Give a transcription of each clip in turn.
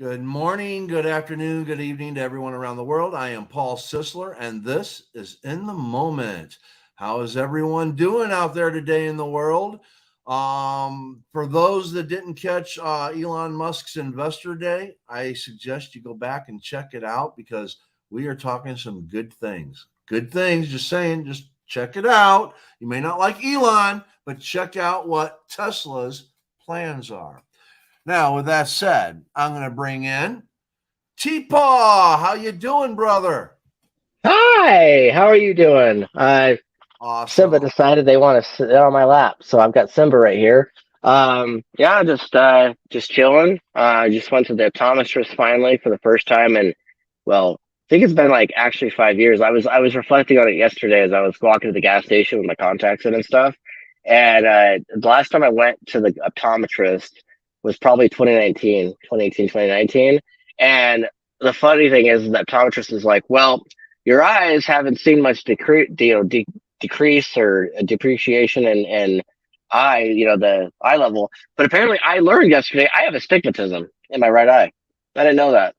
Good morning, good afternoon, good evening to everyone around the world. I am Paul Sisler, and this is In the Moment. How is everyone doing out there today in the world? For those that didn't catch Elon Musk's Investor Day, I suggest you go back and check it out because we are talking some good things. Good things, just saying, just check it out. You may not like Elon, but check out what Tesla's plans are. Now, with that said, I'm going to bring in T-Paw. How you doing, brother? Hi, how are you doing? Awesome. Simba decided they want to sit on my lap, so I've got Simba right here. Yeah, just chilling. I just went to the optometrist finally for the first time, and well, I think it's been like actually 5 years. I was reflecting on it yesterday as I was walking to the gas station with my contacts in and stuff. And the last time I went to the optometrist was probably 2019. And the funny thing is, the optometrist is like, well, your eyes haven't seen much decrease or depreciation in the eye level. But apparently, I learned yesterday I have astigmatism in my right eye. I didn't know that.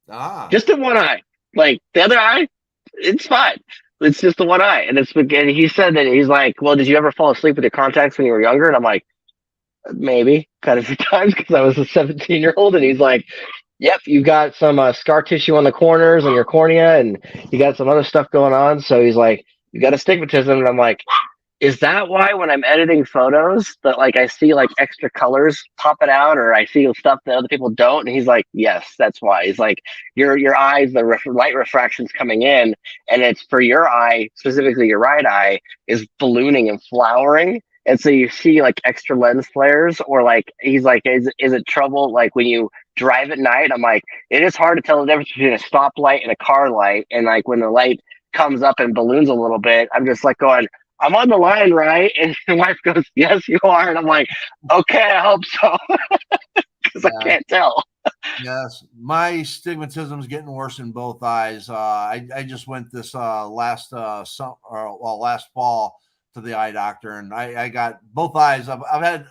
Ah, Just in one eye. Like the other eye, it's fine. It's just the one eye, and he said that he's like, well, did you ever fall asleep with your contacts when you were younger? And I'm like, maybe, kind of a few times because I was a 17-year-old, and he's like, yep, you got some scar tissue on the corners and your cornea, and you got some other stuff going on. So he's like, you got astigmatism, and I'm like, is that why when I'm editing photos that like I see like extra colors popping out, or I see stuff that other people don't? And he's like, yes, that's why. He's like, your eyes, the light refraction's coming in, and it's for your eye, specifically your right eye, is ballooning and flowering. And so you see like extra lens flares, or like he's like, is it trouble like when you drive at night? I'm like, it is hard to tell the difference between a stoplight and a car light. And like when the light comes up and balloons a little bit, I'm just like going, I'm on the line, right? And my wife goes, yes, you are. And I'm like, okay, I hope so. Because I can't tell. yes. My astigmatism is getting worse in both eyes. I just went this last fall to the eye doctor, and I got both eyes. I've had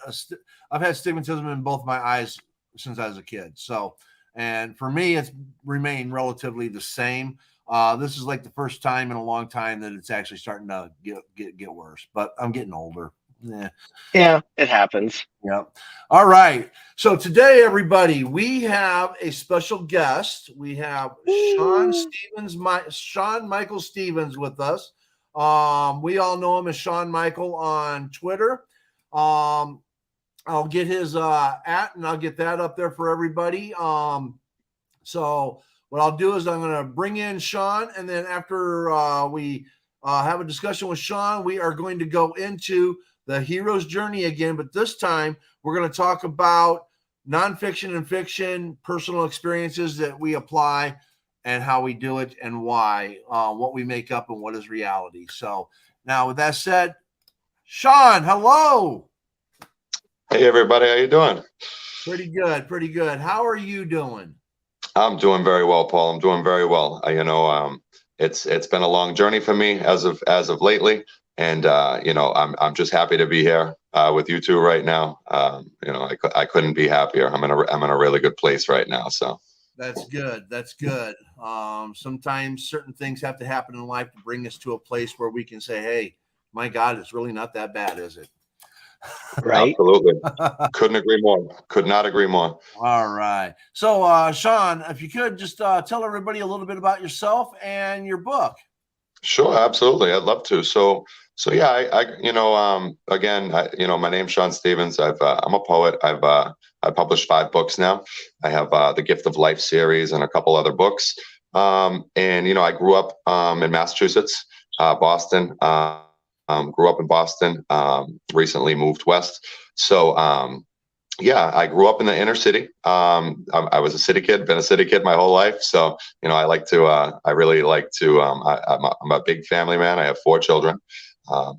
astigmatism in both my eyes since I was a kid. So, and for me, it's remained relatively the same. This is like the first time in a long time that it's actually starting to get worse. But I'm getting older. Yeah. Yeah, it happens. Yep. All right. So today, everybody, we have a special guest. We have Sean Michael Stevens with us. We all know him as Sean Michael on Twitter. I'll get his and I'll get that up there for everybody. So what I'll do is I'm going to bring in Sean, and then after we have a discussion with Sean, we are going to go into the hero's journey again, but this time we're going to talk about nonfiction and fiction, personal experiences that we apply and how we do it and why, what we make up and what is reality. So now with that said, Sean, hello. Hey everybody, how you doing? Pretty good, pretty good. How are you doing? I'm doing very well, Paul. I'm doing very well. It's been a long journey for me as of lately, and I'm just happy to be here with you two right now. I couldn't be happier. I'm in a really good place right now. So that's good. That's good. Sometimes certain things have to happen in life to bring us to a place where we can say, "Hey, my God, it's really not that bad, is it?" Right. Absolutely. Couldn't agree more. Could not agree more. All right. So, Sean, if you could just tell everybody a little bit about yourself and your book. Sure, absolutely. I'd love to. So yeah, my name's Sean Stevens. I'm a poet. I published 5 books now. I have the Gift of Life series and a couple other books. I grew up in Massachusetts, Boston. Grew up in Boston, recently moved west. So, I grew up in the inner city. I was a city kid, been a city kid my whole life. So, I really like to, I'm a big family man. I have 4 children.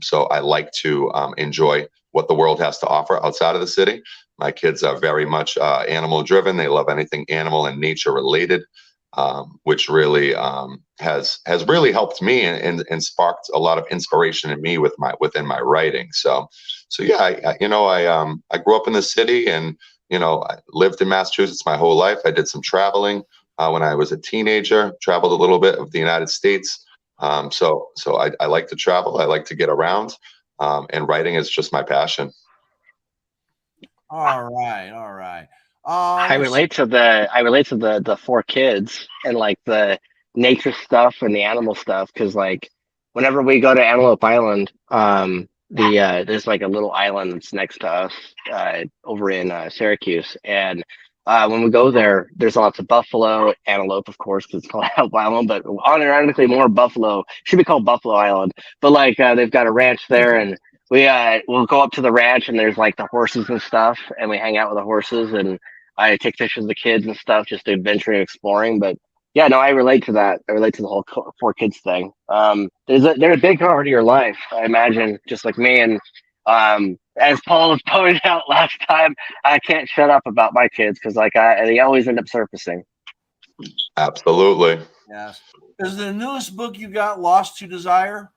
So I like to enjoy what the world has to offer outside of the city. My kids are very much animal driven. They love anything animal and nature related. Which really has really helped me and sparked a lot of inspiration in me within my writing. So yeah, I grew up in the city, and I lived in Massachusetts my whole life. I did some traveling when I was a teenager, traveled a little bit of the United States. So I like to travel. I like to get around, and writing is just my passion. All right. I relate to the four kids and like the nature stuff and the animal stuff because like whenever we go to Antelope Island, there's like a little island that's next to us over in Syracuse, and when we go there, there's lots of buffalo, antelope, of course, because it's called Antelope Island, but ironically more buffalo. Should be called Buffalo Island, but like they've got a ranch there, and we'll go up to the ranch, and there's like the horses and stuff, and we hang out with the horses, and I take pictures of the kids and stuff, just adventuring, exploring. But yeah, no, I relate to that. I relate to the whole four kids thing. They're a big part of your life, I imagine, just like me. And as Paul has pointed out last time, I can't shut up about my kids because they always end up surfacing. Absolutely. Yes. Is the newest book you got Lost to Desire?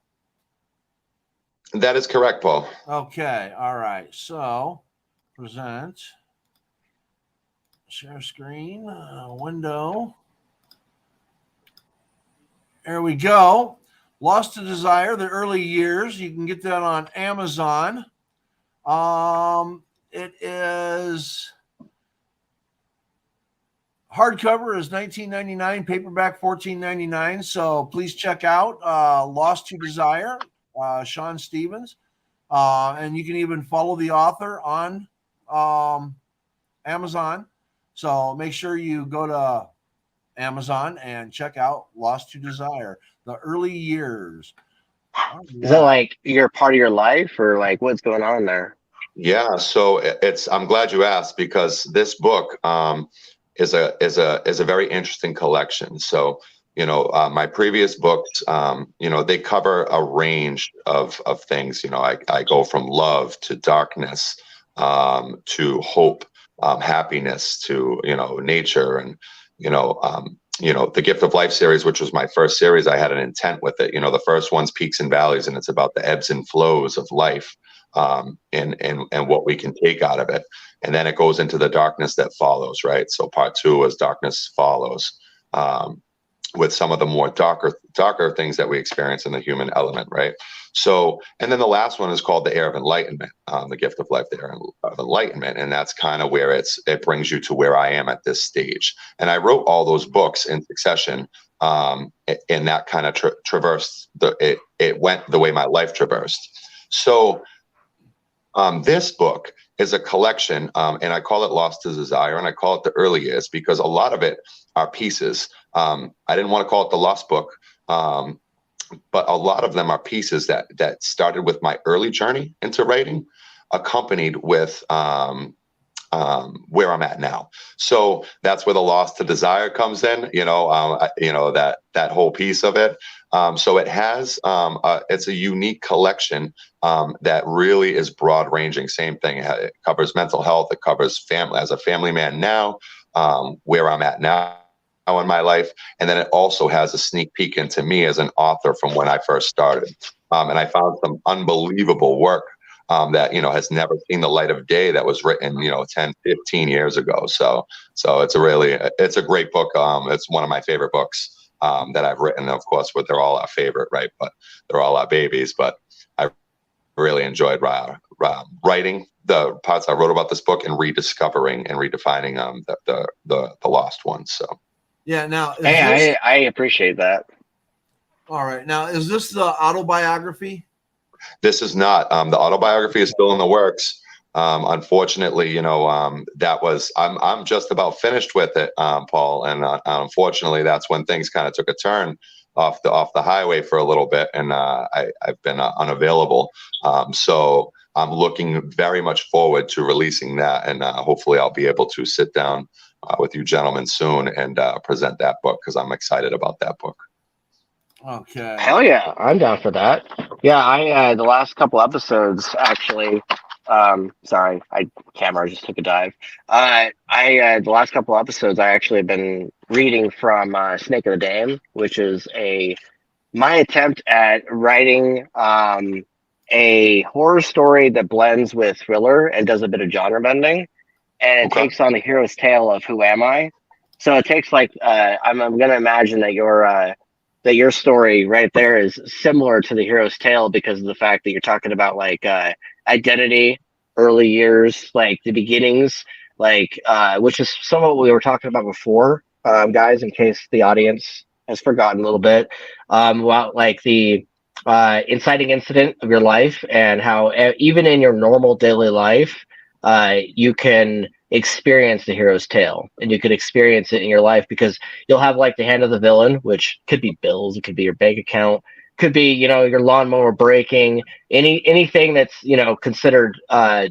That is correct, Paul. Okay. All right. So present. Share screen, window. There we go. Lost to Desire, The Early Years. You can get that on Amazon. It is hardcover is $19.99, paperback $14.99. So please check out Lost to Desire, Sean Stevens. And you can even follow the author on Amazon. So make sure you go to Amazon and check out Lost to Desire, The Early Years. Oh, yeah. Is it like you're part of your life or like what's going on there? Yeah, so I'm glad you asked because this book is a very interesting collection. So, my previous books, they cover a range of things. I go from love to darkness, to hope, happiness, to nature, and the Gift of Life series, which was my first series. I had an intent with it. The first one's peaks and valleys, and it's about the ebbs and flows of life, and what we can take out of it. And then it goes into the darkness that follows, right? So part 2 is Darkness Follows, with some of the more darker things that we experience in the human element, right? So, and then the last one is called The Air of Enlightenment, The Gift of Life, The Air of Enlightenment. And that's kind of where it brings you to where I am at this stage. And I wrote all those books in succession, and that kind of traversed, it went the way my life traversed. So this book is a collection, and I call it Lost to Desire, and I call it The Early Years because a lot of it are pieces. I didn't want to call it the Lost Book, but a lot of them are pieces that started with my early journey into writing, accompanied with where I'm at now. So that's where the Lost to Desire comes in. That whole piece of it. So it has it's a unique collection that really is broad ranging. Same thing. It covers mental health. It covers family as a family man now, where I'm at now in my life. And then it also has a sneak peek into me as an author from when I first started. And I found some unbelievable work that, has never seen the light of day that was written, 10, 15 years ago. So it's a great book. It's one of my favorite books that I've written. Of course, they're all our favorite, right? But they're all our babies. But I really enjoyed writing the parts I wrote about this book and rediscovering and redefining the lost ones. So. Yeah. Now, I appreciate that. All right. Now, is this the autobiography? This is not. The autobiography is still in the works. Unfortunately, that was. I'm just about finished with it, Paul. And unfortunately, that's when things kind of took a turn off the highway for a little bit, and I've been unavailable. So I'm looking very much forward to releasing that, and hopefully, I'll be able to sit down with you gentlemen soon and present that book because I'm excited about that book. Okay. Hell yeah, I'm down for that. Yeah, I the last couple episodes actually. Sorry, camera just took a dive. The last couple episodes I actually have been reading from Snake of the Dam, which is my attempt at writing a horror story that blends with thriller and does a bit of genre bending. and it takes on the hero's tale of who am I. So it takes like I'm going to imagine that your story right there is similar to the hero's tale because of the fact that you're talking about like identity, early years, like the beginnings, like which is some of what we were talking about before, guys. In case the audience has forgotten a little bit about like the inciting incident of your life and how even in your normal daily life, you can experience the hero's tale and you could experience it in your life because you'll have like the hand of the villain, which could be bills, it could be your bank account, could be, you know, your lawnmower breaking, anything that's, you know, considered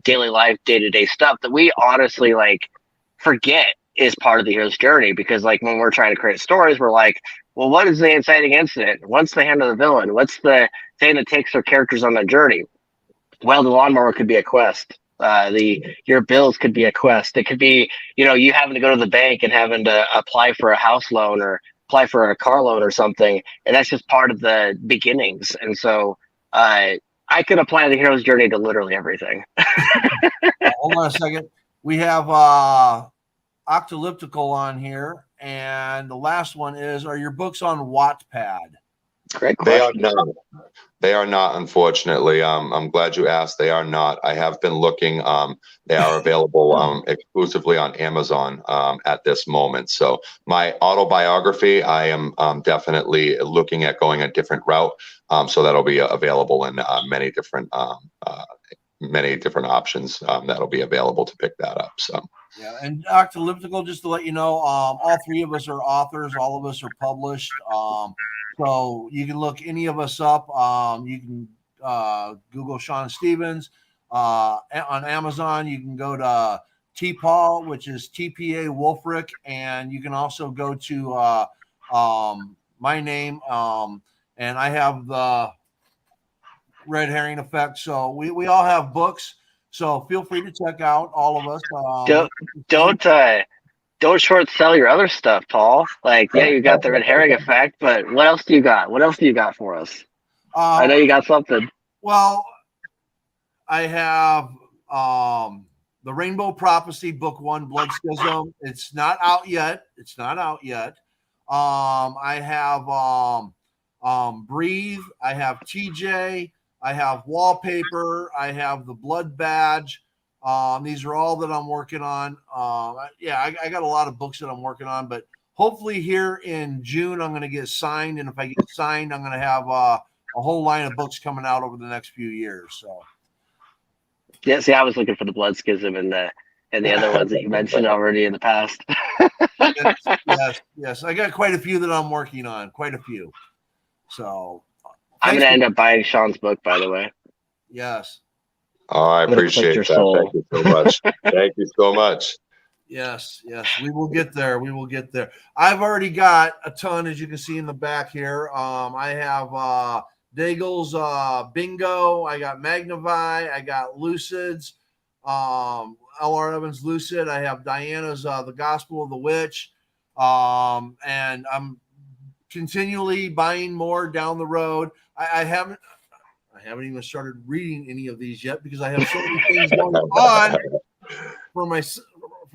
daily life, day-to-day stuff that we honestly like forget is part of the hero's journey. Because like when we're trying to create stories, we're like, well, what is the inciting incident? What's the hand of the villain? What's the thing that takes our characters on their journey? Well, the lawnmower could be a quest. Your bills could be a quest. It could be, you know, you having to go to the bank and having to apply for a house loan or apply for a car loan or something, and that's just part of the beginnings. And so, I could apply the hero's journey to literally everything. Hold on a second. We have Octolyptical on here, and the last one is: are your books on Wattpad? Great They are question. not. They are not, unfortunately. I'm glad you asked. They are not. I have been looking. They are available exclusively on Amazon at this moment. So my autobiography, I am definitely looking at going a different route. So that'll be available in many different options. That'll be available to pick that up. So. Yeah, and Octolyptical, just to let you know, all three of us are authors. All of us are published. So you can look any of us up. You can Google Sean Stevens on Amazon. You can go to TPAW, which is TPA Wolfric, and you can also go to my name, and I have the Red Herring Effect. So we all have books. So feel free to check out all of us. Don't short sell your other stuff, Paul. Like, yeah, you got the red herring effect, but what else do you got? What else do you got for us? I know you got something. Well, I have the Rainbow Prophecy Book 1, Blood Schism. It's not out yet. I have Breathe. I have TJ. I have Wallpaper. I have the Blood Badge. These are all that I'm working on. I got a lot of books that I'm working on, but hopefully here in June, I'm going to get signed. And if I get signed, I'm going to have a whole line of books coming out over the next few years. So, yeah, see, I was looking for the Blood Schism and the other ones that you mentioned already in the past. yes. I got quite a few that I'm working on, quite a few. So I'm going to end up buying Sean's book, by the way. Yes. Oh, I appreciate that. Soul. Thank you so much. Thank you so much. Yes. We will get there. I've already got a ton, as you can see in the back here. I have Daigle's Bingo. I got Magnify. I got Lucid's. L.R. Evans Lucid. I have Diana's The Gospel of the Witch. And I'm continually buying more down the road. I haven't even started reading any of these yet because I have so many things going on for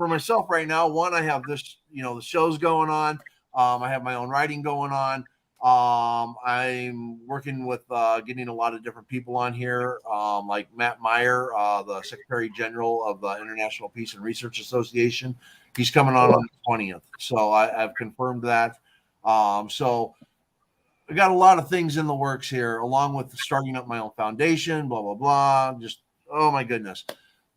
myself right now. One, I have this, the show's going on. I have my own writing going on. I'm working with getting a lot of different people on here, like Matt Meyer, the Secretary General of the International Peace and Research Association. He's coming on the 20th. So I've confirmed that. So I got a lot of things in the works here, along with starting up my own foundation, blah, blah, blah. Just, oh my goodness.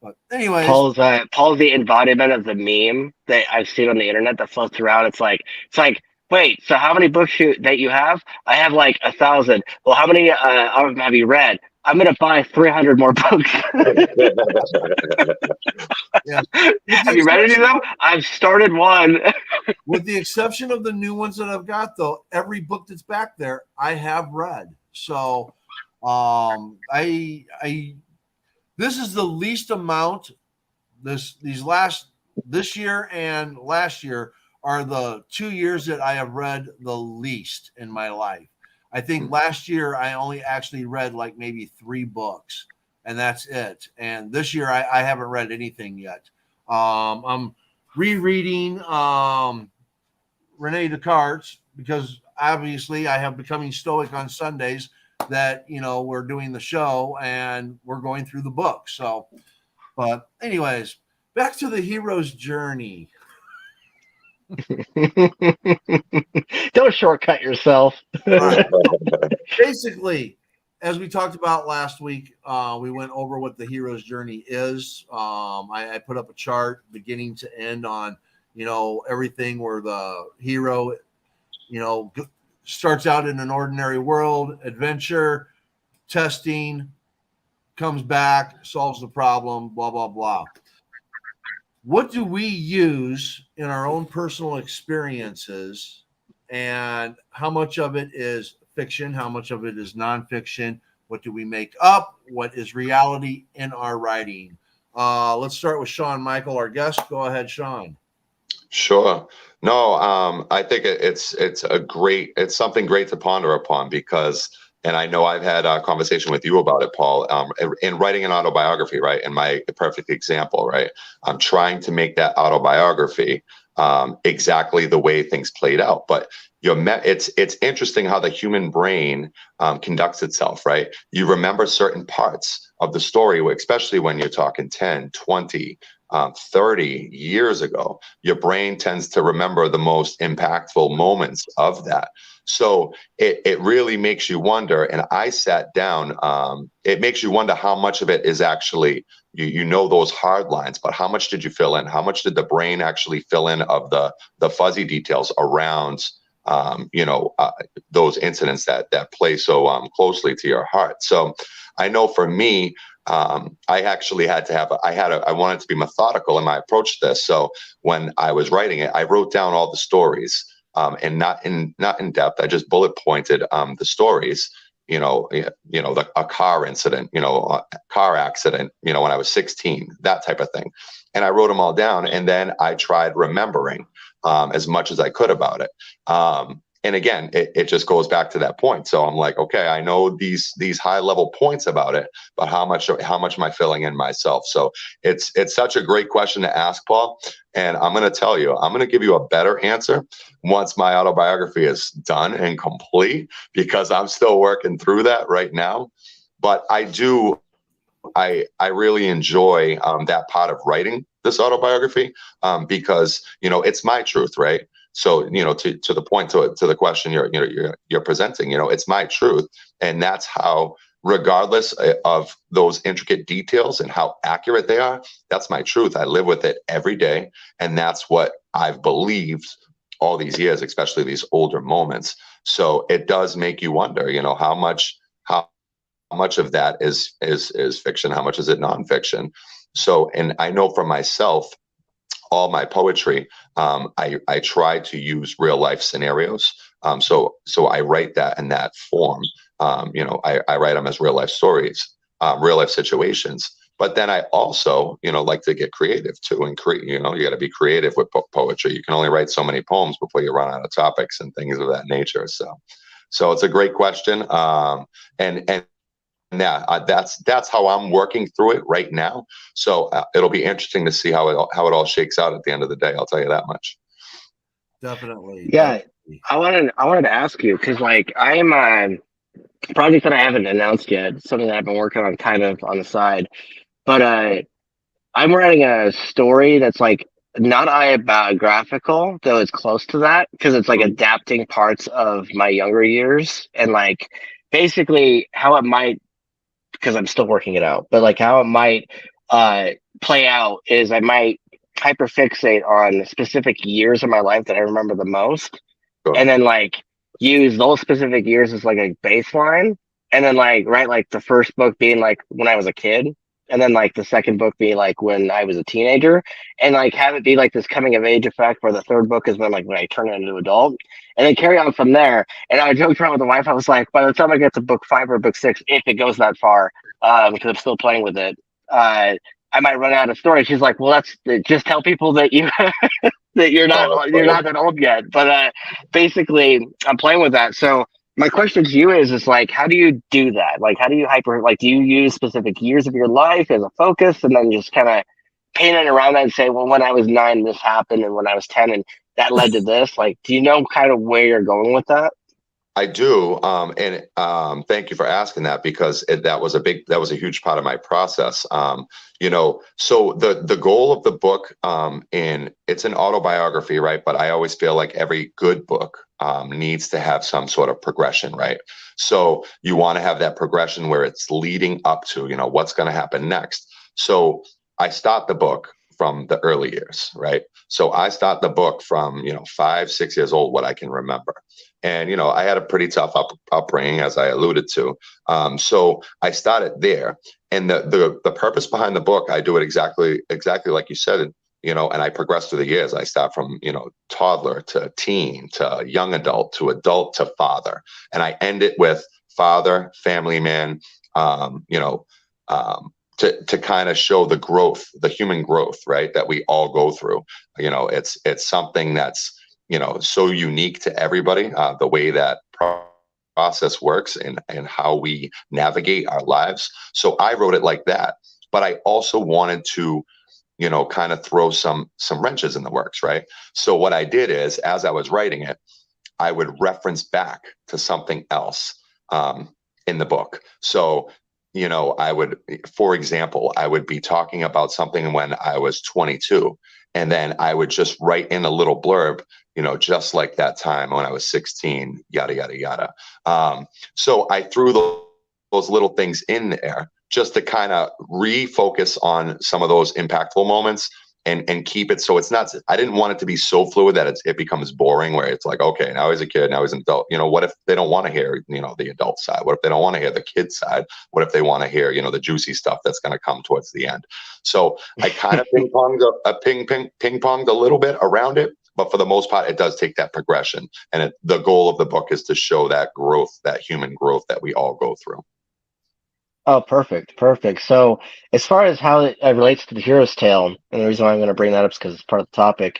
But anyways, Paul's the embodiment of the meme that I've seen on the internet that floats around. It's like, wait, so how many books that you have? I have like 1,000. Well, how many of them have you read? I'm going to buy 300 more books. Yeah. Have you read any of them? I've started one. With the exception of the new ones that I've got, though, every book that's back there, I have read. So this is the least amount. This year and last year are the 2 years that I have read the least in my life. I think last year I only actually read like maybe 3 books, and that's it. And this year I haven't read anything yet. I'm rereading Rene Descartes because obviously I have Becoming Stoic on Sundays that, we're doing the show and we're going through the book. So, but anyways, back to the hero's journey. Don't shortcut yourself. Right. Basically, as we talked about last week, we went over what the hero's journey is. I put up a chart beginning to end on, everything where the hero, starts out in an ordinary world, adventure, testing, comes back, solves the problem, blah, blah, blah. What do we use in our own personal experiences, and how much of it is fiction? How much of it is nonfiction? What do we make up? What is reality in our writing? Let's start with Sean Michael, our guest. Go ahead, Sean. Sure. No, I think it's something great to ponder upon because, and I know I've had a conversation with you about it, Paul, in writing an autobiography, right? And my perfect example, right? I'm trying to make that autobiography exactly the way things played out. But it's interesting how the human brain conducts itself, right? You remember certain parts of the story, especially when you're talking 10, 20, 30 years ago. Your brain tends to remember the most impactful moments of that. So it really makes you wonder. And I sat down, it makes you wonder how much of it is actually, those hard lines, but how much did you fill in? How much did the brain actually fill in of the fuzzy details around, those incidents that play so closely to your heart? So I know for me, I actually had to I wanted to be methodical in my approach to this. So when I was writing it, I wrote down all the stories, and not in depth. I just bullet pointed the stories. A car incident, a car accident, when I was 16, that type of thing. And I wrote them all down, and then I tried remembering as much as I could about it. And again, it just goes back to that point. So I'm like, okay, I know these high level points about it, but how much am I filling in myself? So it's such a great question to ask, Paul. And I'm going to tell you, I'm going to give you a better answer once my autobiography is done and complete, because I'm still working through that right now. But I really enjoy that part of writing this autobiography because, it's my truth, right? So, to the point, to the question you're presenting, it's my truth. And that's how, regardless of those intricate details and how accurate they are, that's my truth. I live with it every day. And that's what I've believed all these years, especially these older moments. So it does make you wonder, how much of that is fiction? How much is it nonfiction? So, and I know for myself, all my poetry, I try to use real life scenarios. So I write that in that form. I write them as real life stories, real life situations. But then I also, like to get creative too, and create. You got to be creative with poetry. You can only write so many poems before you run out of topics and things of that nature. So it's a great question. And yeah, that's how I'm working through it right now. So it'll be interesting to see how it all shakes out at the end of the day. I'll tell you that much. Definitely. Yeah, I wanted to ask you, because I am a project that I haven't announced yet, something that I've been working on kind of on the side, but I'm writing a story that's not autobiographical, though it's close to that, because it's adapting parts of my younger years and basically how it might, because I'm still working it out, but how it might play out is I might hyperfixate on specific years of my life that I remember the most, Sure. and then use those specific years as a baseline, and then write the first book being when I was a kid, and then the second book being when I was a teenager, and have it be this coming of age effect where the third book is when I turn into an adult, and then carry on from there. And I joked around with the wife, I was like, by the time I get to book 5 or book 6, if it goes that far, because I'm still playing with it, I might run out of story. She's like, well, just tell people that you that you're not that old yet. But basically, I'm playing with that. So my question to you is how do you do that? How do you do you use specific years of your life as a focus, and then just kind of paint it around that and say, well, when I was 9, this happened, and when I was 10, and that led to this? Like, do you know kind of where you're going with that? I do, and thank you for asking that, because that was a huge part of my process. So the goal of the book, and it's an autobiography, right? But I always feel like every good book needs to have some sort of progression, right? So you want to have that progression where it's leading up to, what's going to happen next. So I start the book from the early years, right? So I start the book from 5, 6 years old, what I can remember. And I had a pretty tough upbringing, as I alluded to. So I started there, and the purpose behind the book, I do it exactly like you said. And I progress through the years. I start from toddler to teen to young adult to father, and I end it with father, family man. To kind of show the growth, the human growth, right, that we all go through. It's something that's so unique to everybody, the way that process works, and how we navigate our lives. So I wrote it like that, but I also wanted to kind of throw some wrenches in the works, right? So what I did is, as I was writing it, I would reference back to something else in the book. So for example, I would be talking about something when I was 22, and then I would just write in a little blurb, just like that time when I was 16, yada, yada, yada. So I threw those little things in there just to kind of refocus on some of those impactful moments, and keep it so it's not. I didn't want it to be so fluid that it becomes boring, where it's like, okay, now he's a kid, now he's an adult. What if they don't want to hear the adult side? What if they don't want to hear the kid side? What if they want to hear the juicy stuff that's going to come towards the end? So I kind of ping ponged a little bit around it, but for the most part, it does take that progression, and the goal of the book is to show that growth, that human growth that we all go through. Oh, perfect, perfect. So, as far as how it relates to the hero's tale, and the reason why I'm going to bring that up is because it's part of the topic,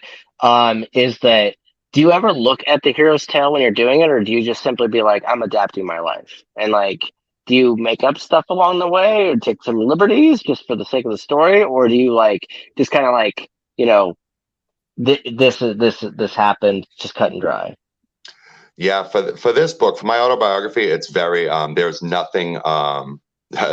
is that, do you ever look at the hero's tale when you're doing it, or do you just simply be like, I'm adapting my life? And like, do you make up stuff along the way, or take some liberties just for the sake of the story, or do you like just kind of like, this happened, just cut and dry? Yeah, for this book, for my autobiography, it's very there's nothing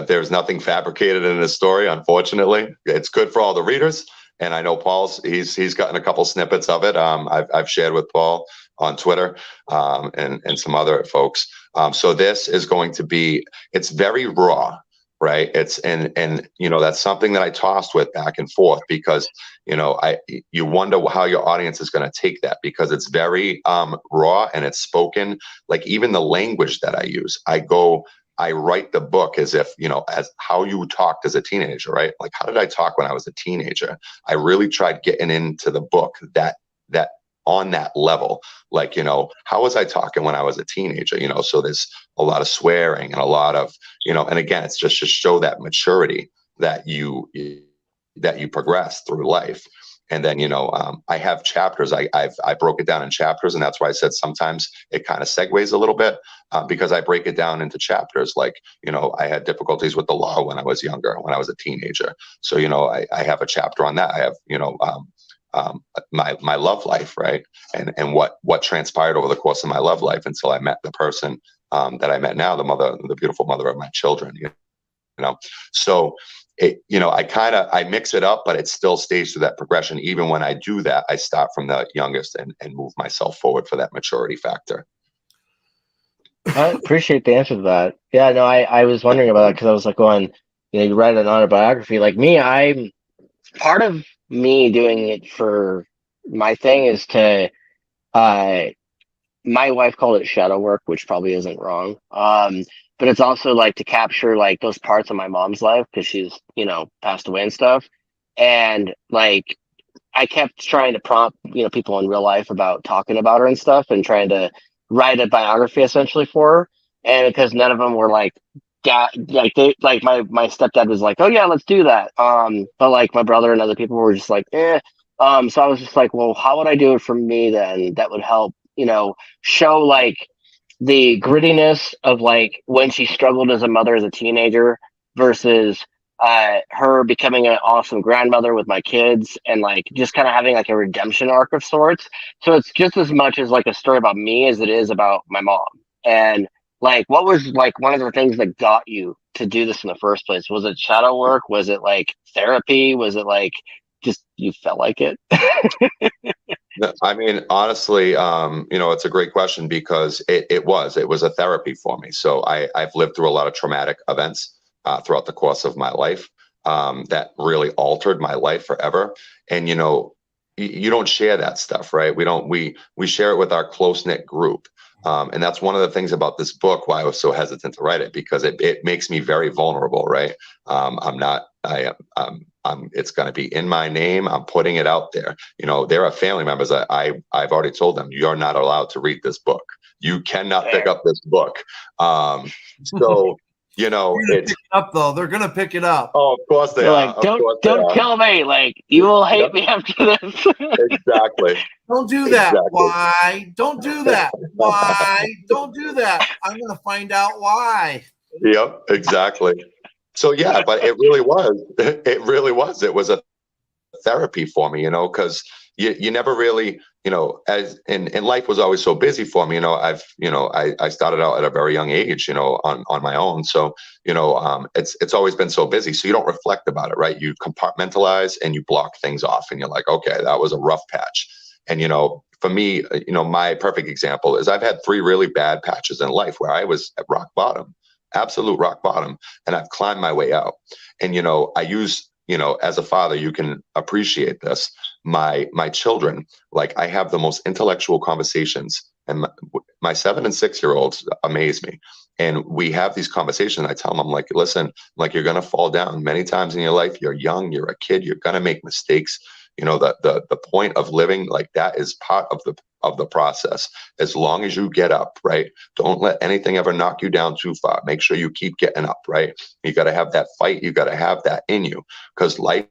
there's nothing fabricated in this story. Unfortunately, it's good for all the readers, and I know he's gotten a couple snippets of it. I've shared with Paul on Twitter, and some other folks. So this is going to be, it's very raw, right? It's and that's something that I tossed with back and forth, because you wonder how your audience is going to take that, because it's very raw, and it's spoken, like even the language that I use. I write the book as if, as how you talked as a teenager, right? Like, how did I talk when I was a teenager? I really tried getting into the book that on that level, like, how was I talking when I was a teenager? So there's a lot of swearing and a lot of, and again, it's just to show that maturity that you progress through life. And then, I have chapters. I broke it down in chapters, and that's why I said sometimes it kind of segues a little bit, because I break it down into chapters. Like, I had difficulties with the law when I was younger, when I was a teenager. So, I have a chapter on that. I have, my love life, right, and what transpired over the course of my love life until I met the person that I met now, the beautiful mother of my children. So. I mix it up, but it still stays through that progression. Even when I do that, I start from the youngest and move myself forward for that maturity factor. I appreciate the answer to that. Yeah, no, I was wondering about that, because I was like going, you write an autobiography. Like me, I'm part of me doing it for my thing is to, my wife called it shadow work, which probably isn't wrong. But it's also like to capture like those parts of my mom's life, because she's, passed away and stuff. And like, I kept trying to prompt, people in real life about talking about her and stuff, and trying to write a biography essentially for her. And because none of them were like, my stepdad was like, oh yeah, let's do that. But like my brother and other people were just like, eh. So I was just like, well, how would I do it for me then? That would help, show like the grittiness of like when she struggled as a mother as a teenager versus her becoming an awesome grandmother with my kids, and like just kind of having like a redemption arc of sorts. So it's just as much as like a story about me as it is about my mom. And like, what was like one of the things that got you to do this in the first place? Was it shadow work? Was it like therapy? Was it like just you felt like it? I mean, honestly, it's a great question because it was a therapy for me. So I've lived through a lot of traumatic events throughout the course of my life that really altered my life forever. And you don't share that stuff, right? We share it with our close knit group. And that's one of the things about this book, why I was so hesitant to write it, because it makes me very vulnerable, right? It's going to be in my name. I'm putting it out there. There are family members that I've already told them, you're not allowed to read this book. You cannot pick up this book. So, it's pick it up though. They're going to pick it up. Oh, of course they They're are. like, don't kill me. Like, you will hate me after this. Exactly. Don't do that. Exactly. Why? Don't do that. Why? Don't do that. I'm going to find out why. Yep, exactly. So yeah, but it really was. It was a therapy for me, because you never really, as and life was always so busy for me. I started out at a very young age, on my own. So, it's always been so busy. So you don't reflect about it, right? You compartmentalize and you block things off, and you're like, okay, that was a rough patch. And for me, my perfect example is I've had 3 really bad patches in life where I was at rock bottom. Absolute rock bottom, and I've climbed my way out. And I use, as a father, you can appreciate this. My children, like, I have the most intellectual conversations, and my 7 and 6-year-olds amaze me. And we have these conversations. I tell them, I'm like, listen, like, you're gonna fall down many times in your life. You're young, you're a kid, you're gonna make mistakes. The point of living, like, that is part of the process. As long as you get up, right? Don't let anything ever knock you down too far. Make sure you keep getting up, right? You got to have that fight. You got to have that in you, because life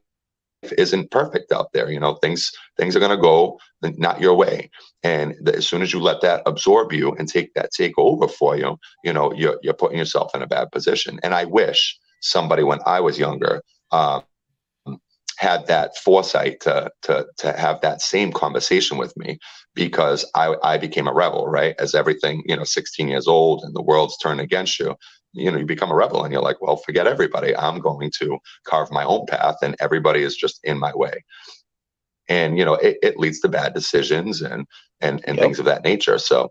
isn't perfect out there. Things are going to go not your way. And as soon as you let that absorb you and take over for you, you're putting yourself in a bad position. And I wish somebody, when I was younger, had that foresight to have that same conversation with me, because I became a rebel, right? As everything, 16 years old and the world's turned against you, you become a rebel, and you're like, well, forget everybody. I'm going to carve my own path, and everybody is just in my way. And, it leads to bad decisions and yep. Things of that nature. So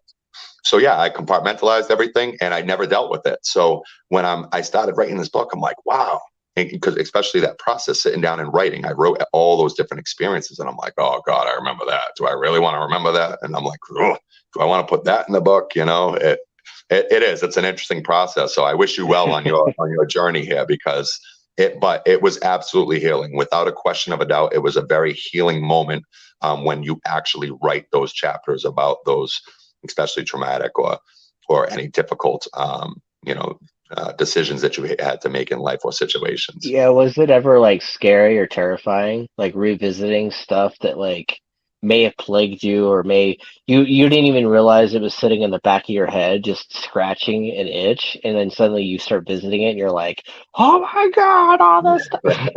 yeah, I compartmentalized everything, and I never dealt with it. So when I started writing this book, I'm like, wow. Because especially that process, sitting down and writing, I wrote all those different experiences, and I'm like, oh God, I remember that. Do I really want to remember that? And I'm like, oh, do I want to put that in the book? It is. It's an interesting process. So I wish you well on your journey here, because but it was absolutely healing, without a question of a doubt. It was a very healing moment when you actually write those chapters about those, especially traumatic or any difficult, decisions that you had to make in life or situations. Yeah, was it ever like scary or terrifying, like revisiting stuff that like may have plagued you, or you didn't even realize it was sitting in the back of your head, just scratching an itch, and then suddenly you start visiting it and you're like, oh my God, all this stuff.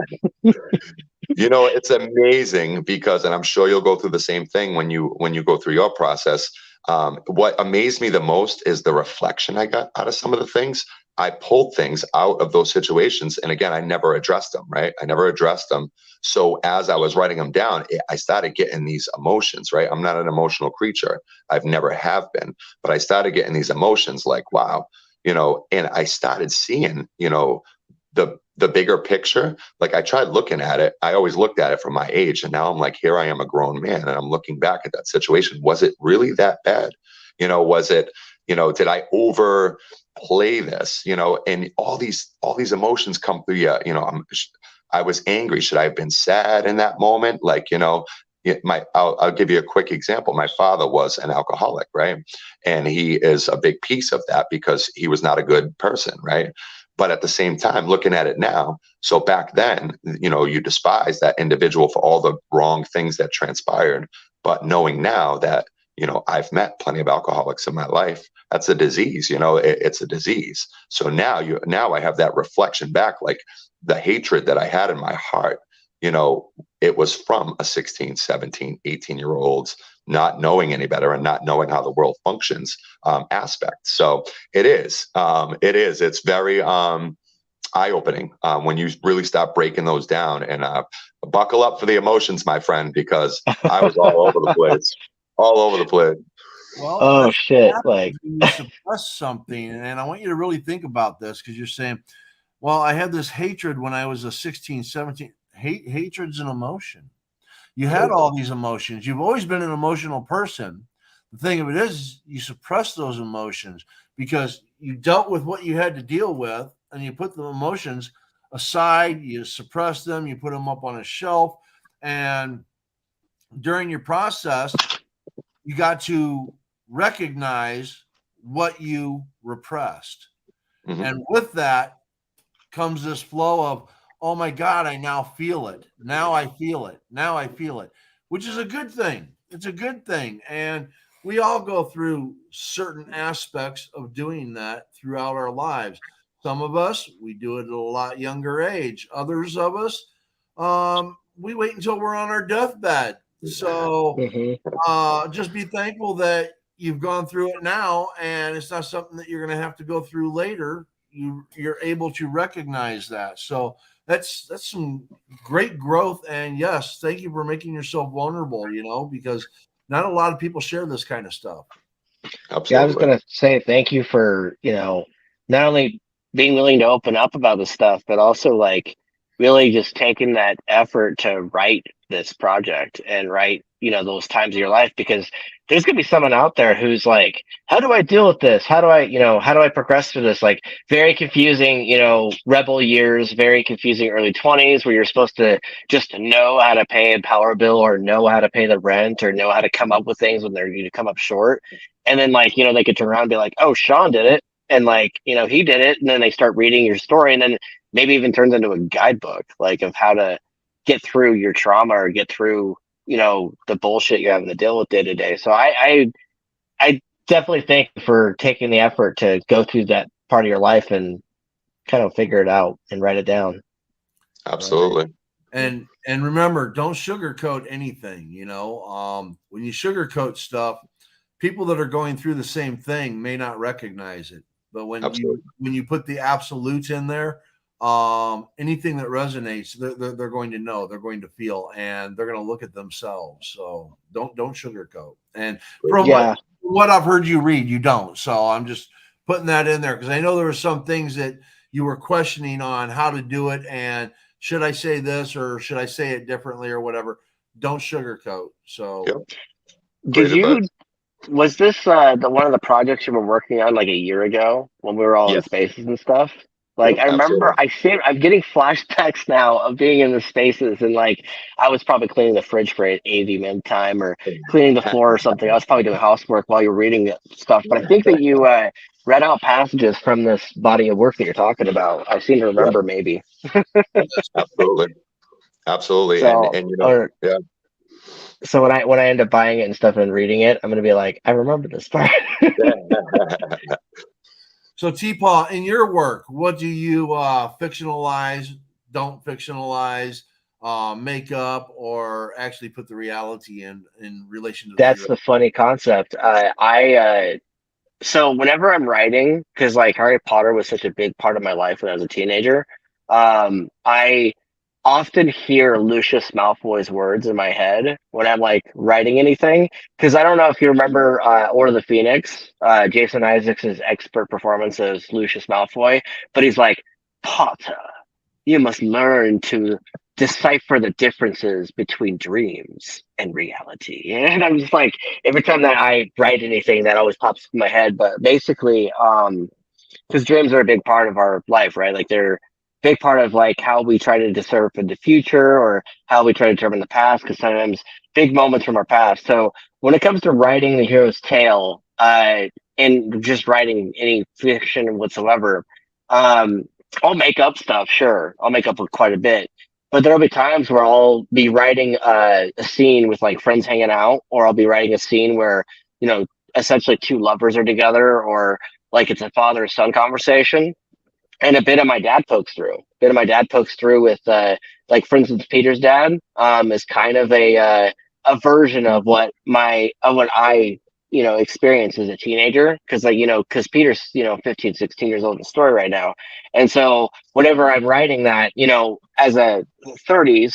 It's amazing, because, and I'm sure you'll go through the same thing when you go through your process. What amazed me the most is the reflection I got out of some of the things. I pulled things out of those situations, and again, I never addressed them, right? I never addressed them. So as I was writing them down, I started getting these emotions, right? I'm not an emotional creature. I've never have been, but I started getting these emotions like, wow, and I started seeing, the bigger picture. Like, I tried looking at it. I always looked at it from my age, and now I'm like, here I am, a grown man, and I'm looking back at that situation. Was it really that bad? Was it, did I overplay this? And all these emotions come through you. I was angry. Should I have been sad in that moment? Like, I'll give you a quick example. My father was an alcoholic, right? And he is a big piece of that, because he was not a good person, right? But at the same time, looking at it now, so back then, you despise that individual for all the wrong things that transpired. But knowing now that, I've met plenty of alcoholics in my life. That's a disease, it's a disease. So now I have that reflection back, like the hatred that I had in my heart, it was from a 16, 17, 18-year-olds not knowing any better and not knowing how the world functions aspect. So it's very eye-opening when you really start breaking those down, and buckle up for the emotions, my friend, because I was all over the place. All over the place. Well, oh shit! Like you suppress something, and I want you to really think about this, because you're saying, well, I had this hatred when I was a 16, 17. Hatred's an emotion. You had all these emotions. You've always been an emotional person. The thing of it is, you suppress those emotions because you dealt with what you had to deal with, and you put the emotions aside, you suppress them, you put them up on a shelf, and during your process, you got to recognize what you repressed. Mm-hmm. And with that comes this flow of, oh my God, I now feel it. Now I feel it. Now I feel it, which is a good thing. It's a good thing. And we all go through certain aspects of doing that throughout our lives. Some of us, we do it at a lot younger age. Others of us, we wait until we're on our deathbed. So just be thankful that you've gone through it now, and it's not something that you're going to have to go through later. You're able to recognize that. So that's some great growth. And yes, thank you for making yourself vulnerable, because not a lot of people share this kind of stuff. Absolutely. Yeah, I was gonna say thank you for, not only being willing to open up about this stuff, but also like really just taking that effort to write this project and write, those times of your life, because there's gonna be someone out there who's like, how do I deal with this? How do I progress through this? Like very confusing, rebel years, very confusing early 20s where you're supposed to just know how to pay a power bill or know how to pay the rent or know how to come up with things when you come up short. And then they could turn around and be like, oh, Sean did it. And he did it. And then they start reading your story, and then maybe even turns into a guidebook, like of how to get through your trauma or get through, the bullshit you're having to deal with day to day. So I definitely thank you for taking the effort to go through that part of your life and kind of figure it out and write it down. Absolutely. And remember, don't sugarcoat anything. When you sugarcoat stuff, people that are going through the same thing may not recognize it. But when you put the absolutes in there, anything that resonates, they're going to know, they're going to feel, and they're going to look at themselves. So don't sugarcoat. And from what I've heard you read, you don't. So I'm just putting that in there, because I know there were some things that you were questioning on how to do it, and should I say this or should I say it differently or whatever. Don't sugarcoat. So was this the one of the projects you were working on like a year ago when we were all in spaces and stuff? Like I remember I'm getting flashbacks now of being in the spaces, and like I was probably cleaning the fridge for 80 minute time or cleaning the floor or something. I was probably doing housework while you were reading stuff. But I think that you read out passages from this body of work that you're talking about. I seem to remember maybe. Absolutely. So, and So when I end up buying it and stuff and reading it, I'm gonna be like, I remember this part. So T-Paw, in your work, what do you fictionalize, don't fictionalize, make up, or actually put the reality in relation to That's the funny concept. So whenever I'm writing, because like Harry Potter was such a big part of my life when I was a teenager, I often hear Lucius Malfoy's words in my head when I'm like writing anything. Because I don't know if you remember Order of the Phoenix, Jason Isaacs' expert performance as Lucius Malfoy, but he's like, Potter, you must learn to decipher the differences between dreams and reality. And I'm just like, every time that I write anything, that always pops in my head. But basically, because dreams are a big part of our life, right? Like they're a big part of like how we try to discern the future or how we try to determine the past, because sometimes big moments from our past. So when it comes to writing the hero's tale, and just writing any fiction whatsoever, I'll make up stuff. Sure, I'll make up quite a bit. But there'll be times where I'll be writing a scene with like friends hanging out, or I'll be writing a scene where, you know, essentially two lovers are together, or like it's a father son conversation. And a bit of my dad pokes through. A bit of my dad pokes through with, like, for instance, Peter's dad is kind of a version of what I, you know, experienced as a teenager. Because, like, you know, because Peter's, you know, 15, 16 years old in the story right now. And so whenever I'm writing that, you know, as a 30s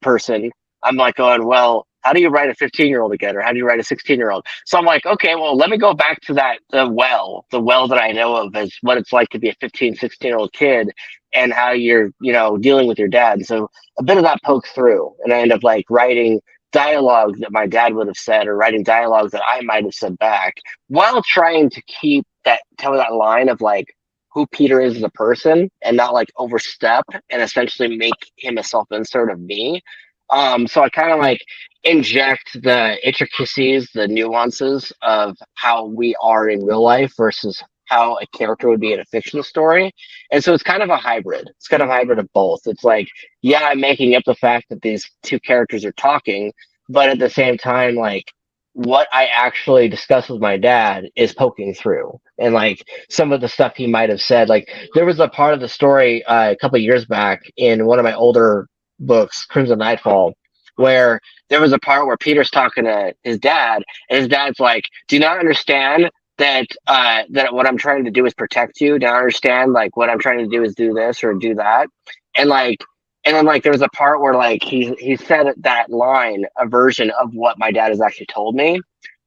person, I'm like going, well, how do you write a 15-year-old again, or how do you write a 16-year-old? So I'm like, okay, well, let me go back to that the well that I know of as what it's like to be a 15, 16-year-old kid, and how you're, you know, dealing with your dad. So a bit of that pokes through, and I end up like writing dialogue that my dad would have said, or writing dialogue that I might have said back, while trying to keep that tell that line of like who Peter is as a person, and not like overstep and essentially make him a self-insert of me. So I kind of like inject the intricacies, the nuances of how we are in real life versus how a character would be in a fictional story. And so it's kind of a hybrid. It's kind of a hybrid of both. It's like, yeah, I'm making up the fact that these two characters are talking, but at the same time, like, what I actually discuss with my dad is poking through. And like some of the stuff he might have said, like there was a part of the story a couple of years back in one of my older books, Crimson Nightfall, where there was a part where Peter's talking to his dad, and his dad's like, "Do you not understand that what I'm trying to do is protect you? Do you not understand like what I'm trying to do is do this or do that?" And like, and then like there was a part where like he said that line, a version of what my dad has actually told me,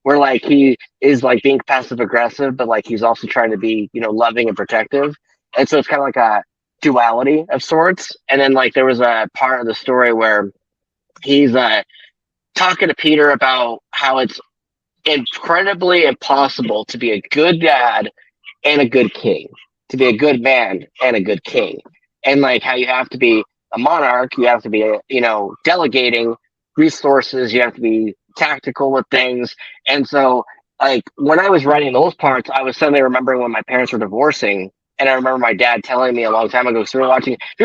where like he is like being passive aggressive, but like he's also trying to be, you know, loving and protective. And so it's kind of like a duality of sorts. And then like there was a part of the story where he's talking to Peter about how it's incredibly impossible to be a good dad and a good king, to be a good man and a good king, and like how you have to be a monarch, you have to be, you know, delegating resources, you have to be tactical with things. And so, like when I was writing those parts, I was suddenly remembering when my parents were divorcing. And I remember my dad telling me a long time ago, so we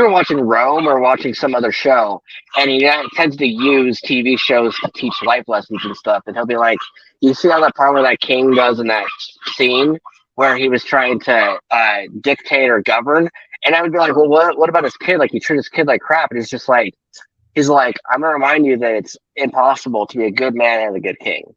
were watching Rome or watching some other show, and he tends to use TV shows to teach life lessons and stuff. And he'll be like, you see how that part where that king does in that scene where he was trying to dictate or govern? And I would be like, well, what about his kid? Like, he treated his kid like crap. And he's like, I'm going to remind you that it's impossible to be a good man and a good king.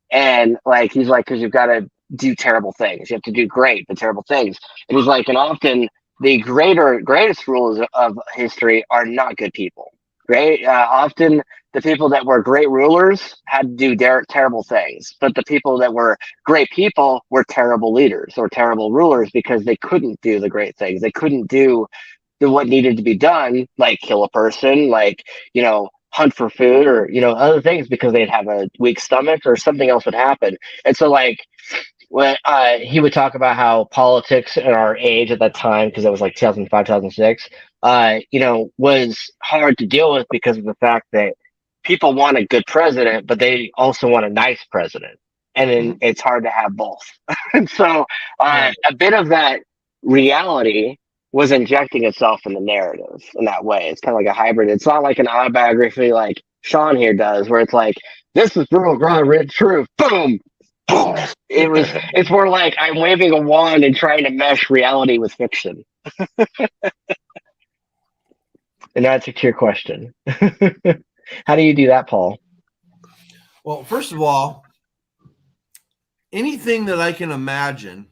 And like, he's like, because you've got to do terrible things. You have to do great, but terrible things. And he's like, and often the greatest rulers of history are not good people. Great. Often the people that were great rulers had to do terrible things, but the people that were great people were terrible leaders or terrible rulers because they couldn't do the great things. They couldn't do what needed to be done, like kill a person, like, you know, hunt for food or, you know, other things because they'd have a weak stomach or something else would happen. And so like when he would talk about how politics in our age at that time, because it was like 2005, 2006, you know, was hard to deal with because of the fact that people want a good president, but they also want a nice president. And then it's hard to have both. And so a bit of that reality was injecting itself in the narrative in that way. It's kind of like a hybrid. It's not like an autobiography like Sean here does, where it's like, this is brutal, raw, red truth. Boom. It's more like I'm waving a wand and trying to mesh reality with fiction. And that's to your question. How do you do that, Paul? Well, first of all, anything that I can imagine,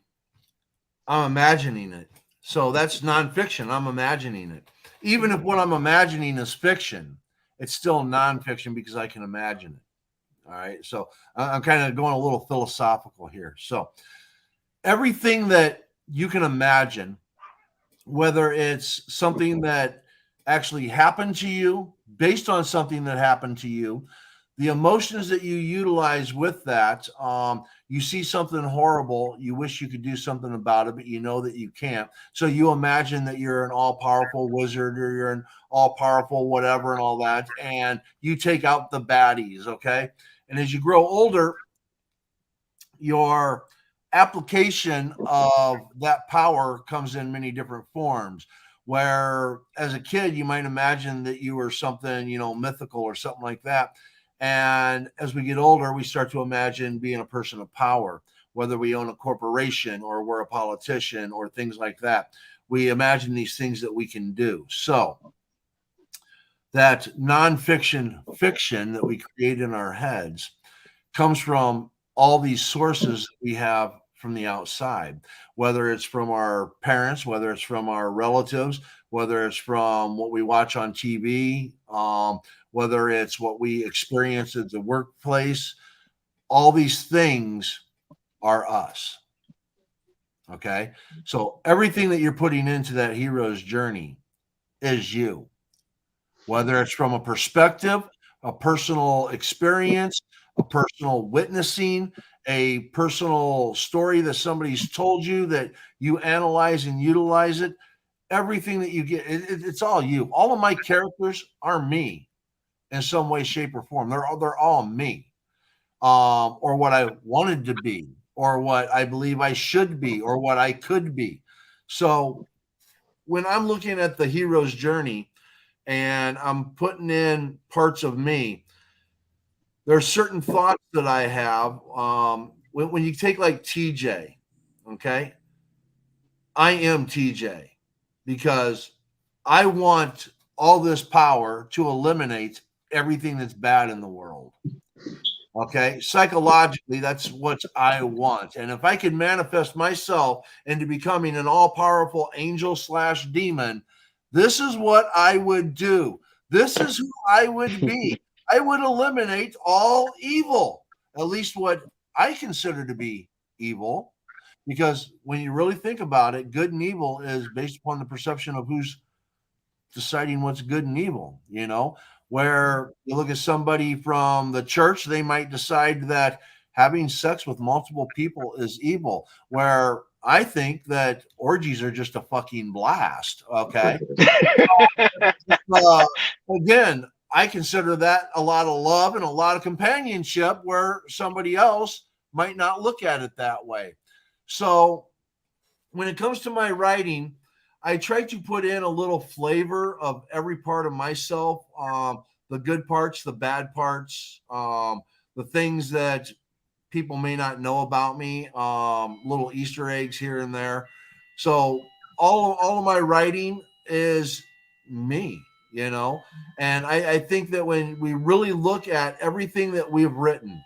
I'm imagining it. So that's nonfiction. I'm imagining it. Even if what I'm imagining is fiction, it's still nonfiction because I can imagine it. All right. So I'm kind of going a little philosophical here. So everything that you can imagine, whether it's something that actually happened to you, based on something that happened to you, the emotions that you utilize with that, you see something horrible, you wish you could do something about it, but you know that you can't. So you imagine that you're an all-powerful wizard or you're an all-powerful whatever and all that, and you take out the baddies, okay? And as you grow older, your application of that power comes in many different forms. where as a kid, you might imagine that you were something, mythical or something like that. And as we get older, we start to imagine being a person of power, whether we own a corporation or we're a politician or things like that. We imagine these things that we can do. So that nonfiction fiction that we create in our heads comes from all these sources that we have from the outside, whether it's from our parents, whether it's from our relatives, whether it's from what we watch on TV, whether it's what we experience at the workplace. All these things are us. Okay. So everything that you're putting into that hero's journey is you, whether it's from a perspective, a personal experience, a personal witnessing, a personal story that somebody's told you that you analyze and utilize it. Everything that you get, it's all you. All of my characters are me in some way, shape, or form. They're all me, or what I wanted to be, or what I believe I should be, or what I could be. So when I'm looking at the hero's journey and I'm putting in parts of me, there's certain thoughts that I have. When you take like TJ, okay, I am TJ because I want all this power to eliminate everything that's bad in the world. Okay, psychologically, that's what I want. And if I could manifest myself into becoming an all powerful angel / demon, this is what I would do. This is who I would be. I would eliminate all evil, at least what I consider to be evil. Because when you really think about it, good and evil is based upon the perception of who's deciding what's good and evil, where you look at somebody from the church, they might decide that having sex with multiple people is evil, where I think that orgies are just a fucking blast. Okay. Again, I consider that a lot of love and a lot of companionship, where somebody else might not look at it that way. So when it comes to my writing, I try to put in a little flavor of every part of myself, the good parts, the bad parts, the things that people may not know about me, little Easter eggs here and there. So all of my writing is me, and I think that when we really look at everything that we've written,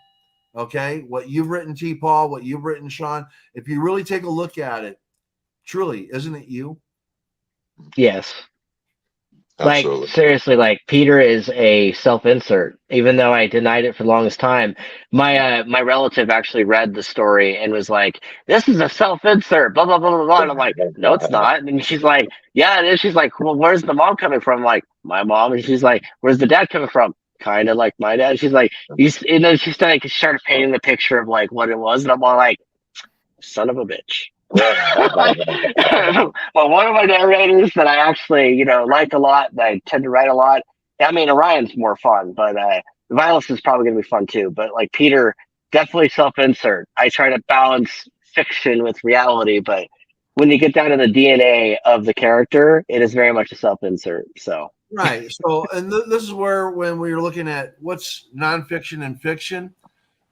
okay, what you've written, T. Paul, what you've written, Sean, if you really take a look at it, truly, isn't it you? Yes. Absolutely. Like, seriously, like, Peter is a self-insert, even though I denied it for the longest time. My relative actually read the story and was like, "This is a self-insert, blah blah blah blah blah." And I'm like, "No, it's not." And she's like, "Yeah, it is." She's like, "Well, where's the mom coming from?" I'm like, "My mom." And she's like, "Where's the dad coming from?" Kind of like my dad. She's like, and then she started painting the picture of like what it was, and I'm all like, "Son of a bitch." Well, one of my narrators that I actually, like a lot, and I tend to write a lot. I mean, Orion's more fun, but Violence is probably going to be fun too. But like Peter, definitely self-insert. I try to balance fiction with reality, but when you get down to the DNA of the character, it is very much a self-insert. So right. So, and this is where when we were looking at what's nonfiction and fiction,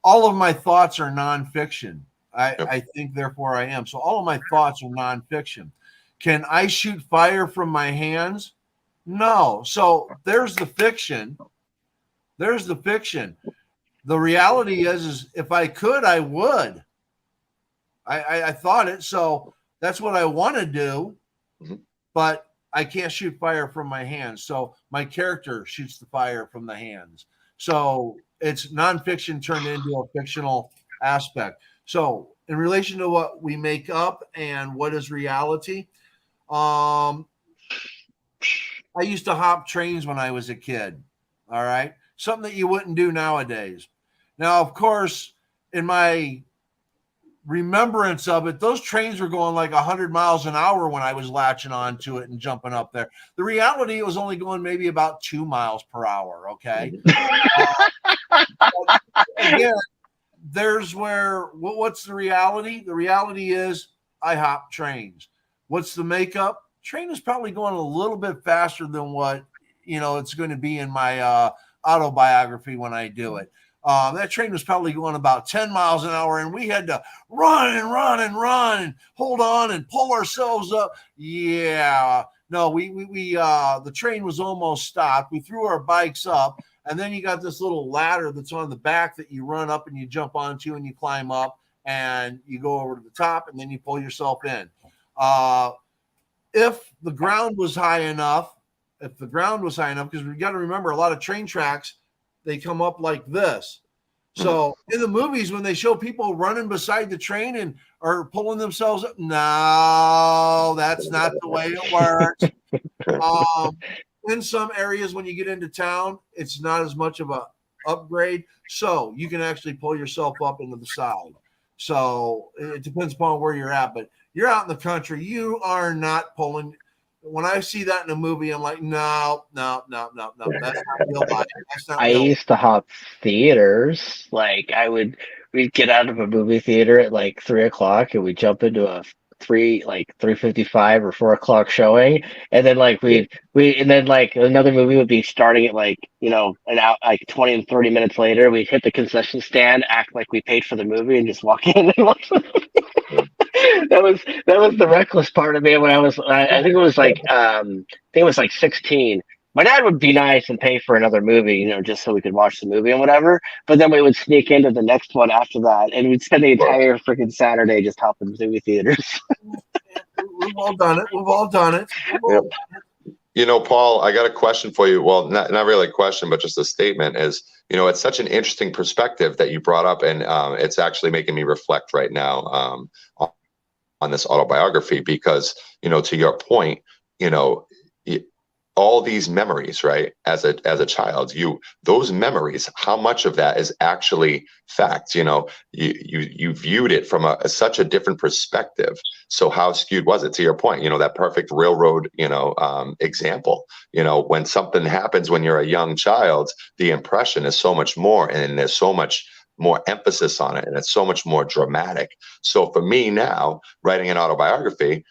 all of my thoughts are nonfiction. I think, therefore I am. So all of my thoughts are nonfiction. Can I shoot fire from my hands? No. So there's the fiction. There's the fiction. The reality is if I could, I would. I thought it. So that's what I want to do. Mm-hmm. But I can't shoot fire from my hands. So my character shoots the fire from the hands. So it's nonfiction turned into a fictional aspect. So in relation to what we make up and what is reality, I used to hop trains when I was a kid. All right. Something that you wouldn't do nowadays. Now, of course, in my remembrance of it, those trains were going like 100 miles an hour when I was latching onto it and jumping up there. The reality, it was only going maybe about 2 miles per hour. Okay. Again, there's where what's the reality? The reality is I hop trains. What's the makeup? train is probably going a little bit faster than what, it's going to be in my autobiography when I do it. That train was probably going about 10 miles an hour, and we had to run and run and run and hold on and pull ourselves up. Yeah. No, the train was almost stopped. We threw our bikes up, and then you got this little ladder that's on the back that you run up and you jump onto and you climb up and you go over to the top and then you pull yourself in. If the ground was high enough, because we got to remember a lot of train tracks, they come up like this. So in the movies, when they show people running beside the train and are pulling themselves up, no, that's not the way it works. In some areas, when you get into town, it's not as much of a upgrade. So you can actually pull yourself up into the side. So it depends upon where you're at, but you're out in the country. You are not pulling. When I see that in a movie, I'm like, no. That's not real life. That's not I real used to hop theaters. Like we'd get out of a movie theater at like 3:00 and we'd jump into a 3:55 or 4:00 showing, and then like and then like another movie would be starting at like an out like 20 and 30 minutes later. We'd hit the concession stand, act like we paid for the movie, and just walk in and watch the movie. That was the reckless part of me when I think it was like 16. My dad would be nice and pay for another movie, just so we could watch the movie and whatever. But then we would sneak into the next one after that, and we'd spend the entire freaking Saturday just hopping movie theaters. We've all done it. Yep. Paul, I got a question for you. Well, not really a question, but just a statement is, it's such an interesting perspective that you brought up, and it's actually making me reflect right now on this autobiography because, to your point, all these memories, right? As a child, those memories, how much of that is actually fact? You viewed it from such a different perspective. So how skewed was it? To your point, that perfect railroad, example. When something happens when you're a young child, the impression is so much more, and there's so much more emphasis on it, and it's so much more dramatic. So for me now, writing an autobiography,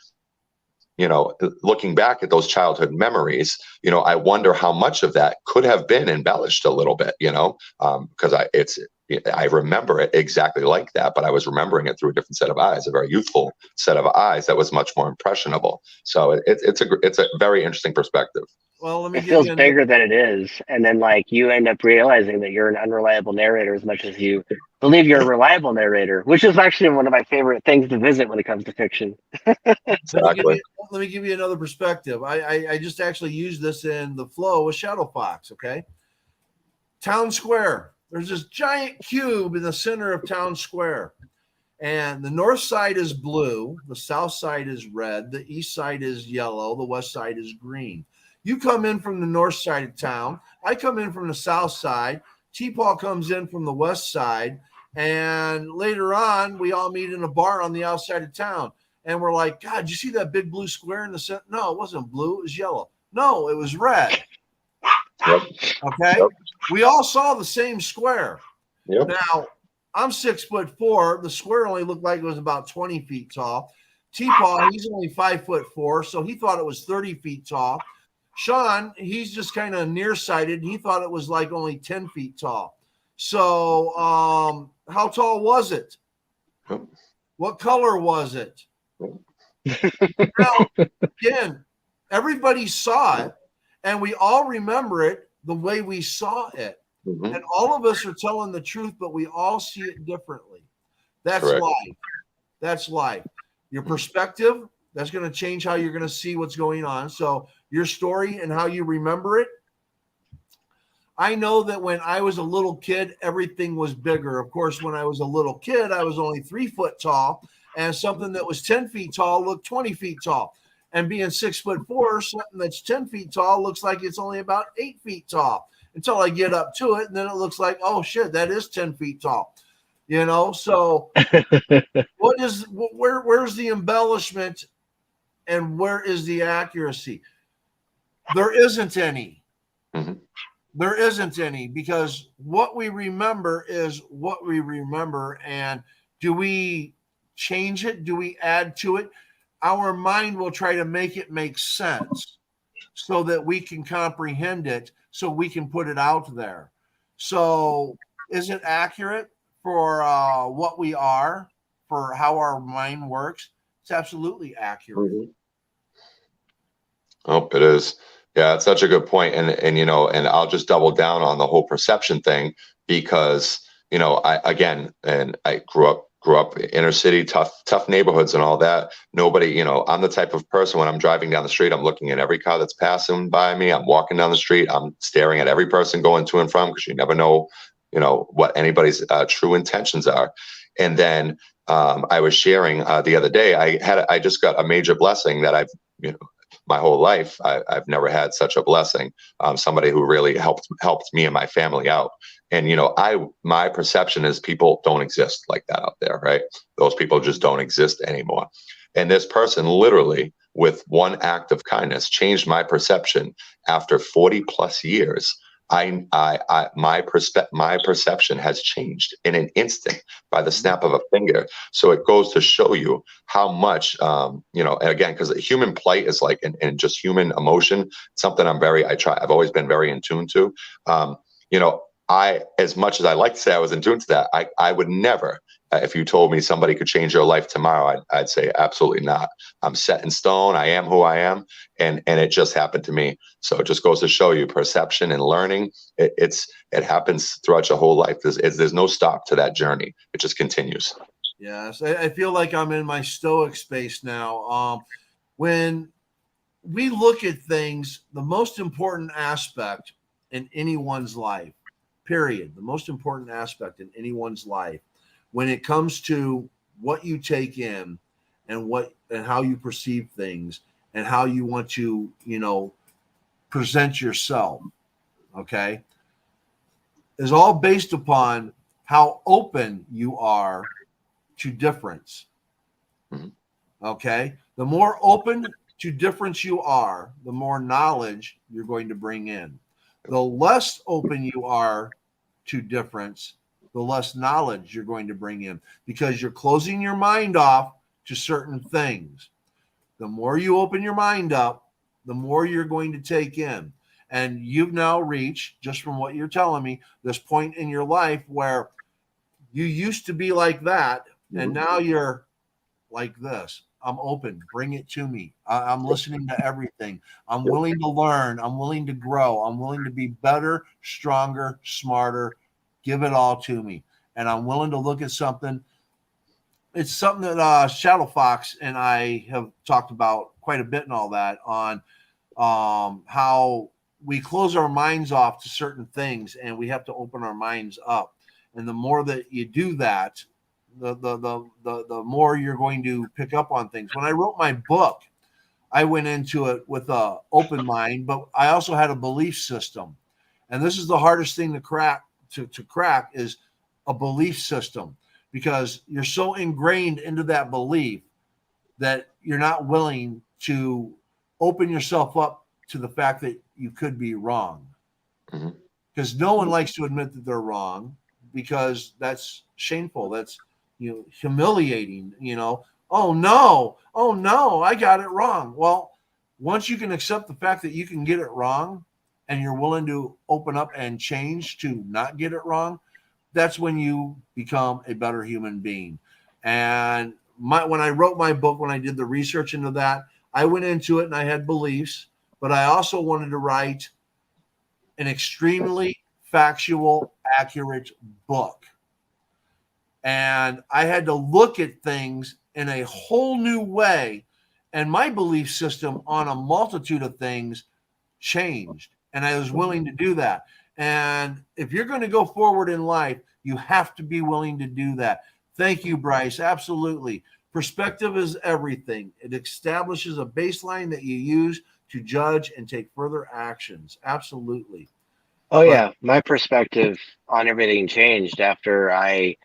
looking back at those childhood memories, I wonder how much of that could have been embellished a little bit, because I remember it exactly like that, but I was remembering it through a different set of eyes, a very youthful set of eyes that was much more impressionable. So it's a very interesting perspective. Well, it feels bigger than it is, and then like you end up realizing that you're an unreliable narrator as much as you believe you're a reliable narrator, which is actually one of my favorite things to visit when it comes to fiction. Exactly. Let me give you another perspective. I just actually used this in the flow with Shadow Fox. Okay, Town Square. There's this giant cube in the center of Town Square, and the north side is blue, the south side is red, the east side is yellow, the west side is green. You come in from the north side of town. I come in from the south side. T-Paul comes in from the west side. And later on, we all meet in a bar on the outside of town. And we're like, God, did you see that big blue square in the center? No, it wasn't blue. It was yellow. No, it was red. Yep. Okay. Yep. We all saw the same square. Yep. Now, I'm 6'4". The square only looked like it was about 20 feet tall. T-Paul, he's only 5'4", so he thought it was 30 feet tall. Sean, he's just kind of nearsighted. He thought it was like only 10 feet tall. So how tall was it? Yep. What color was it? Now, again, everybody saw it, and we all remember it the way we saw it. Mm-hmm. And all of us are telling the truth, but we all see it differently. That's Correct. life. That's life. Your perspective, that's going to change how you're going to see what's going on. So your story and how you remember it. I know that when I was a little kid, everything was bigger. Of course, when I was a little kid, I was only 3 foot tall, and something that was 10 feet tall looked 20 feet tall. And being 6'4", something that's 10 feet tall looks like it's only about 8 feet tall until I get up to it. And then it looks like, oh shit, that is 10 feet tall. So where's the embellishment and where is the accuracy? There isn't any. Mm-hmm. There isn't any, because what we remember is what we remember. And do we change it? Do we add to it? our mind will try to make it make sense so that we can comprehend it, so we can put it out there. So, is it accurate for what we are, for how our mind works? It's absolutely accurate. Mhm. Oh, it is. Yeah, it's such a good point. And you know, and I'll just double down on the whole perception thing because, you know, I grew up inner city, tough neighborhoods and all that. Nobody, you know, I'm the type of person when I'm driving down the street, I'm looking at every car that's passing by me. I'm walking down the street, I'm staring at every person going to and from because you never know, you know, what anybody's true intentions are. And then I was sharing the other day, I just got a major blessing that I've, you know, my whole life, I've never had such a blessing. Somebody who really helped me and my family out. And you know, my perception is people don't exist like that out there, right? Those people just don't exist anymore. And this person literally, with one act of kindness, changed my perception after 40 plus years. My perception has changed in an instant by the snap of a finger. So it goes to show you how much, you know, and again, because human plight is like, and just human emotion, something I've always been very in tune to. You know, as much as I like to say I was in tune to that, I would never, if you told me somebody could change your life tomorrow, I'd say absolutely not. I'm set in stone. I am who I am. And it just happened to me. So it just goes to show you perception and learning. It happens throughout your whole life. There's no stop to that journey. It just continues. Yes, I feel like I'm in my stoic space now. When we look at things, the most important aspect in anyone's life, period, the most important aspect in anyone's life, when it comes to what you take in and how you perceive things and how you want to, you know, present yourself, okay, is all based upon how open you are to difference. Mhm. Okay. The more open to difference you are, the more knowledge you're going to bring in. The less open you are to difference, the less knowledge you're going to bring in because you're closing your mind off to certain things. The more you open your mind up, the more you're going to take in. And you've now reached, just from what you're telling me, this point in your life where you used to be like that, and now you're like this. I'm open. Bring it to me. I'm listening to everything. I'm willing to learn. I'm willing to grow. I'm willing to be better, stronger, smarter. Give it all to me. And I'm willing to look at something. It's something that Shadow Fox and I have talked about quite a bit and all that on how we close our minds off to certain things and we have to open our minds up. And the more that you do that, the more you're going to pick up on things. When I wrote my book, I went into it with a open mind, but I also had a belief system. And this is the hardest thing to crack is a belief system because you're so ingrained into that belief that you're not willing to open yourself up to the fact that you could be wrong. Mhm. Because no one likes to admit that they're wrong because that's shameful. That's, you know, humiliating, you know. Oh no, I got it wrong. Well, once you can accept the fact that you can get it wrong and you're willing to open up and change to not get it wrong, that's when you become a better human being. And when I wrote my book, when I did the research into that, I went into it and I had beliefs, but I also wanted to write an extremely factual, accurate book. And I had to look at things in a whole new way. And my belief system on a multitude of things changed. And I was willing to do that. And if you're going to go forward in life, you have to be willing to do that. Thank you, Bryce. Absolutely. Perspective is everything. It establishes a baseline that you use to judge and take further actions. Absolutely. Oh But yeah, my perspective on everything changed after I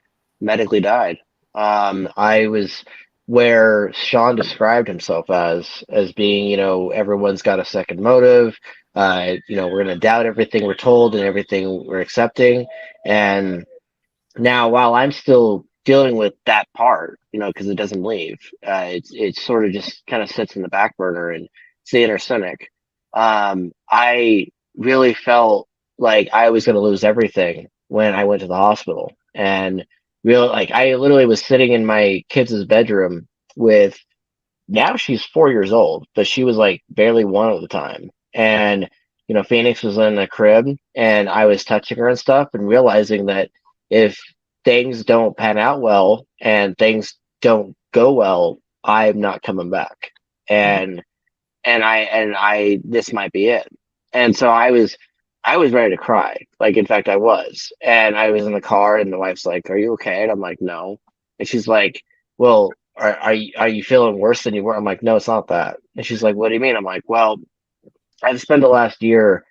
medically died. I was where Sean described himself as being, you know, everyone's got a second motive. You know, we're gonna doubt everything we're told and everything we're accepting. And now, while I'm still dealing with that part, because it doesn't leave. It sort of just kind of sits in the back burner, and it's the inner cynic. I really felt like I was going to lose everything when I went to the hospital, and really, like, I literally was sitting in my kids' bedroom with, now she's 4 years old, but she was like barely one at the time. And, Phoenix was in a crib, and I was touching her and stuff, and realizing that if things don't pan out well and things don't go well, I'm not coming back. And this might be it. And so I was ready to cry. Like, in fact, I was. And I was in the car, and the wife's like, "Are you okay?" And I'm like, "No." And she's like, "Well, are you feeling worse than you were?" I'm like, "No, it's not that." And she's like, "What do you mean?" I'm like, "Well, I've spent the last year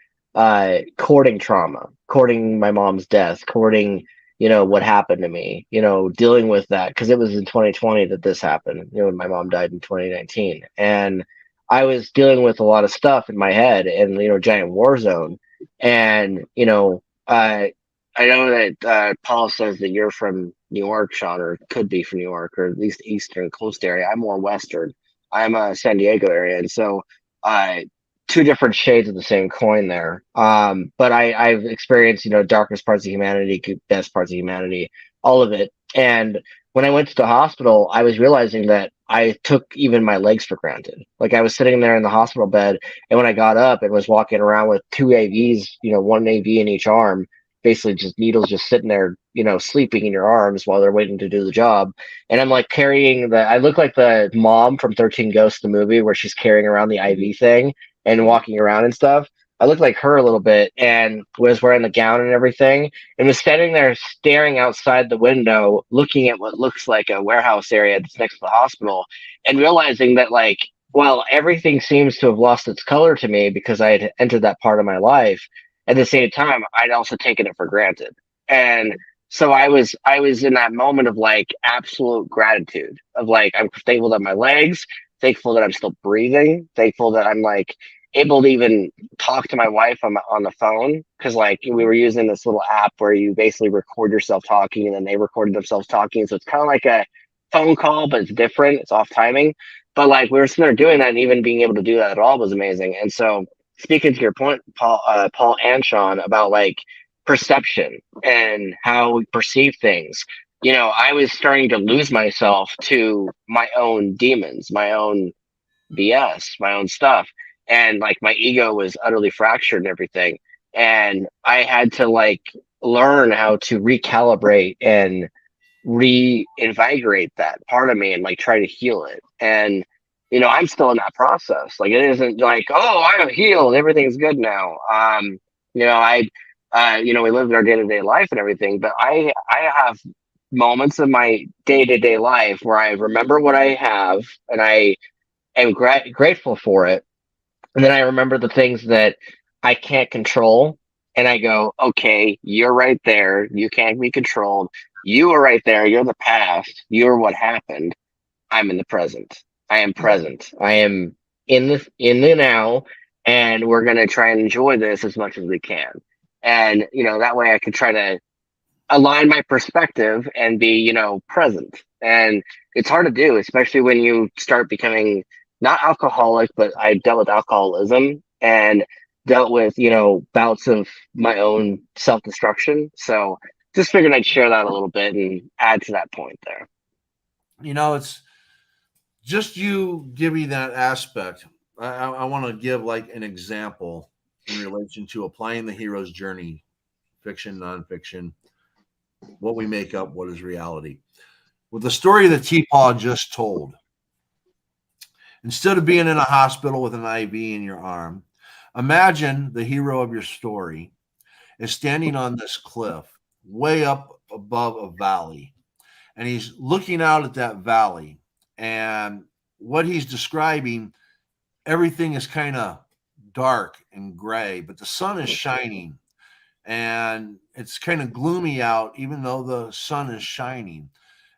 courting trauma, courting my mom's death, courting, what happened to me, dealing with that, because it was in 2020 that this happened. My mom died in 2019, and I was dealing with a lot of stuff in my head, and giant war zone. And I know that Paul says that you're from New York, Sean, or could be from New York, or at least Eastern coast area. I'm more Western. I'm San Diego area, and so uh, two different shades of the same coin there. But I've experienced, darkest parts of humanity, best parts of humanity, all of it. And when I went to the hospital, I was realizing that I took even my legs for granted. Like, I was sitting there in the hospital bed, and when I got up and was walking around with two AVs, one AV in each arm, basically just needles just sitting there, sleeping in your arms while they're waiting to do the job. And I'm like carrying I look like the mom from 13 Ghosts, the movie, where she's carrying around the IV thing and walking around and stuff. I looked like her a little bit, and was wearing the gown and everything, and was standing there staring outside the window, looking at what looks like a warehouse area that's next to the hospital, and realizing that, like, while everything seems to have lost its color to me because I had entered that part of my life, at the same time, I'd also taken it for granted. And so I was in that moment of, like, absolute gratitude of, like, I'm thankful that my legs, thankful that I'm still breathing, thankful that I'm, like, able to even talk to my wife on the phone, because, like, we were using this little app where you basically record yourself talking, and then they recorded themselves talking, so it's kind of like a phone call, but it's different, it's off timing. But, like, we were sitting there doing that, and even being able to do that at all was amazing. And so, speaking to your point, Paul and Sean, about, like, perception and how we perceive things, I was starting to lose myself to my own demons, my own BS, my own stuff. And, like, my ego was utterly fractured and everything. And I had to, like, learn how to recalibrate and reinvigorate that part of me, and, like, try to heal it. And, I'm still in that process. Like, it isn't like, oh, I'm healed, everything's good now. I, we live our day to day life and everything, but I have moments of my day to day life where I remember what I have, and I am grateful for it. And then I remember the things that I can't control. And I go, okay, you're right there. You can't be controlled. You are right there. You're the past. You're what happened. I'm in the present. I am present. I am in the now. And we're going to try and enjoy this as much as we can. And, that way I can try to align my perspective and be, present. And it's hard to do, especially when you start becoming not alcoholic, but I dealt with alcoholism and dealt with, bouts of my own self-destruction. So just figured I'd share that a little bit and add to that point there. It's just you giving that aspect. I want to give, like, an example in relation to applying the hero's journey, fiction, nonfiction, what we make up, what is reality. With the story that T-Paw just told, instead of being in a hospital with an IV in your arm, imagine the hero of your story is standing on this cliff way up above a valley, and he's looking out at that valley, and what he's describing, everything is kind of dark and gray, but the sun is shining, and it's kind of gloomy out even though the sun is shining.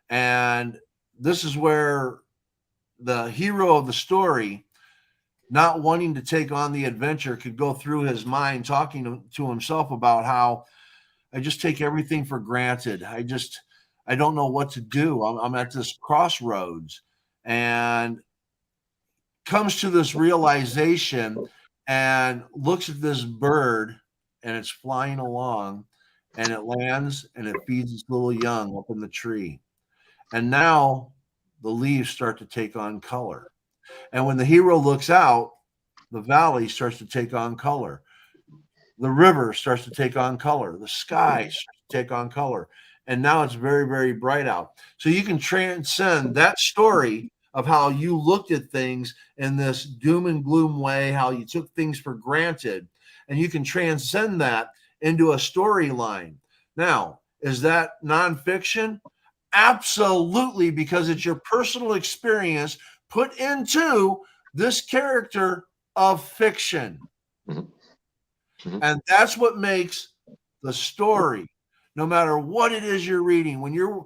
And this is where the hero of the story, not wanting to take on the adventure, could go through his mind talking to himself about how I just take everything for granted. I don't know what to do. I'm at this crossroads, and comes to this realization and looks at this bird, and it's flying along, and it lands and it feeds its little young up in the tree. And now the leaves start to take on color. And when the hero looks out, the valley starts to take on color. The river starts to take on color. The sky starts to take on color. And now it's very, very bright out. So you can transcend that story of how you looked at things in this doom and gloom way, how you took things for granted, and you can transcend that into a storyline. Now, is that nonfiction? Absolutely, because it's your personal experience put into this character of fiction. Mhm. Mhm. And that's what makes the story, no matter what it is you're reading, when you're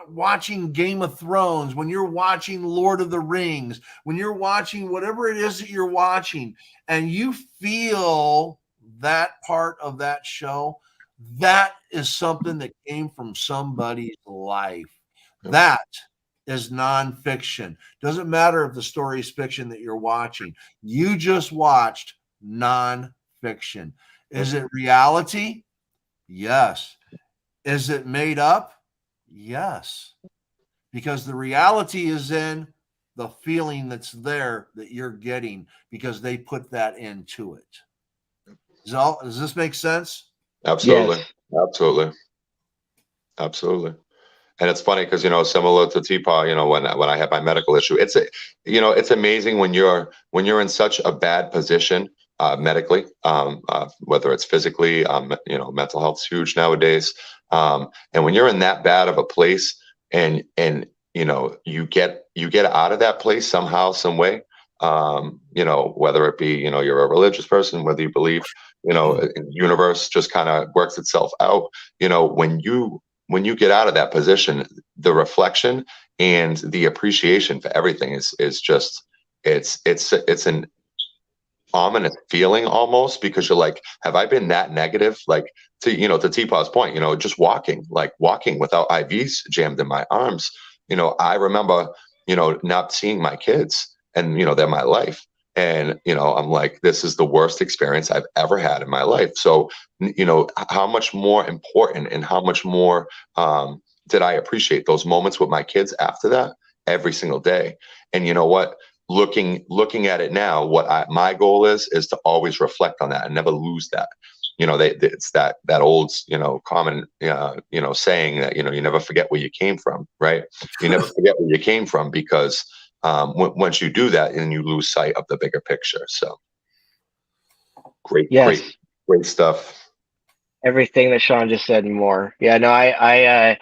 watching Game of Thrones, when you're watching Lord of the Rings, when you're watching whatever it is that you're watching, and you feel that part of that show, that is something that came from somebody's life. Yep. That is nonfiction. Doesn't matter if the story is fiction that you're watching. You just watched nonfiction. Is it reality? Yes. Is it made up? Yes. Because the reality is in the feeling that's there that you're getting because they put that into it. Does this make sense? Absolutely. Yes. Absolutely. Absolutely. And it's funny because, similar to Teapot, when I had my medical issue, it's amazing when you're in such a bad position medically, whether it's physically, mental health's huge nowadays. And when you're in that bad of a place and you get out of that place somehow, some way, whether it be, you're a religious person, whether you believe, the universe just kind of works itself out, when you get out of that position, the reflection and the appreciation for everything is just it's an ominous feeling almost, because you're like, have I been that negative? Like, to Teapot's point, just walking without IVs jammed in my arms. I remember, not seeing my kids, and they're my life. And I'm like, this is the worst experience I've ever had in my life. So how much more important and how much more did I appreciate those moments with my kids after that every single day. And you know what, looking at it now, my goal is to always reflect on that and never lose that. It's that old common saying that you never forget where you came from, right? You never forget where you came from, because once you do that, and you lose sight of the bigger picture. So great, Yes. great stuff. Everything that Sean just said and more. Yeah, no, I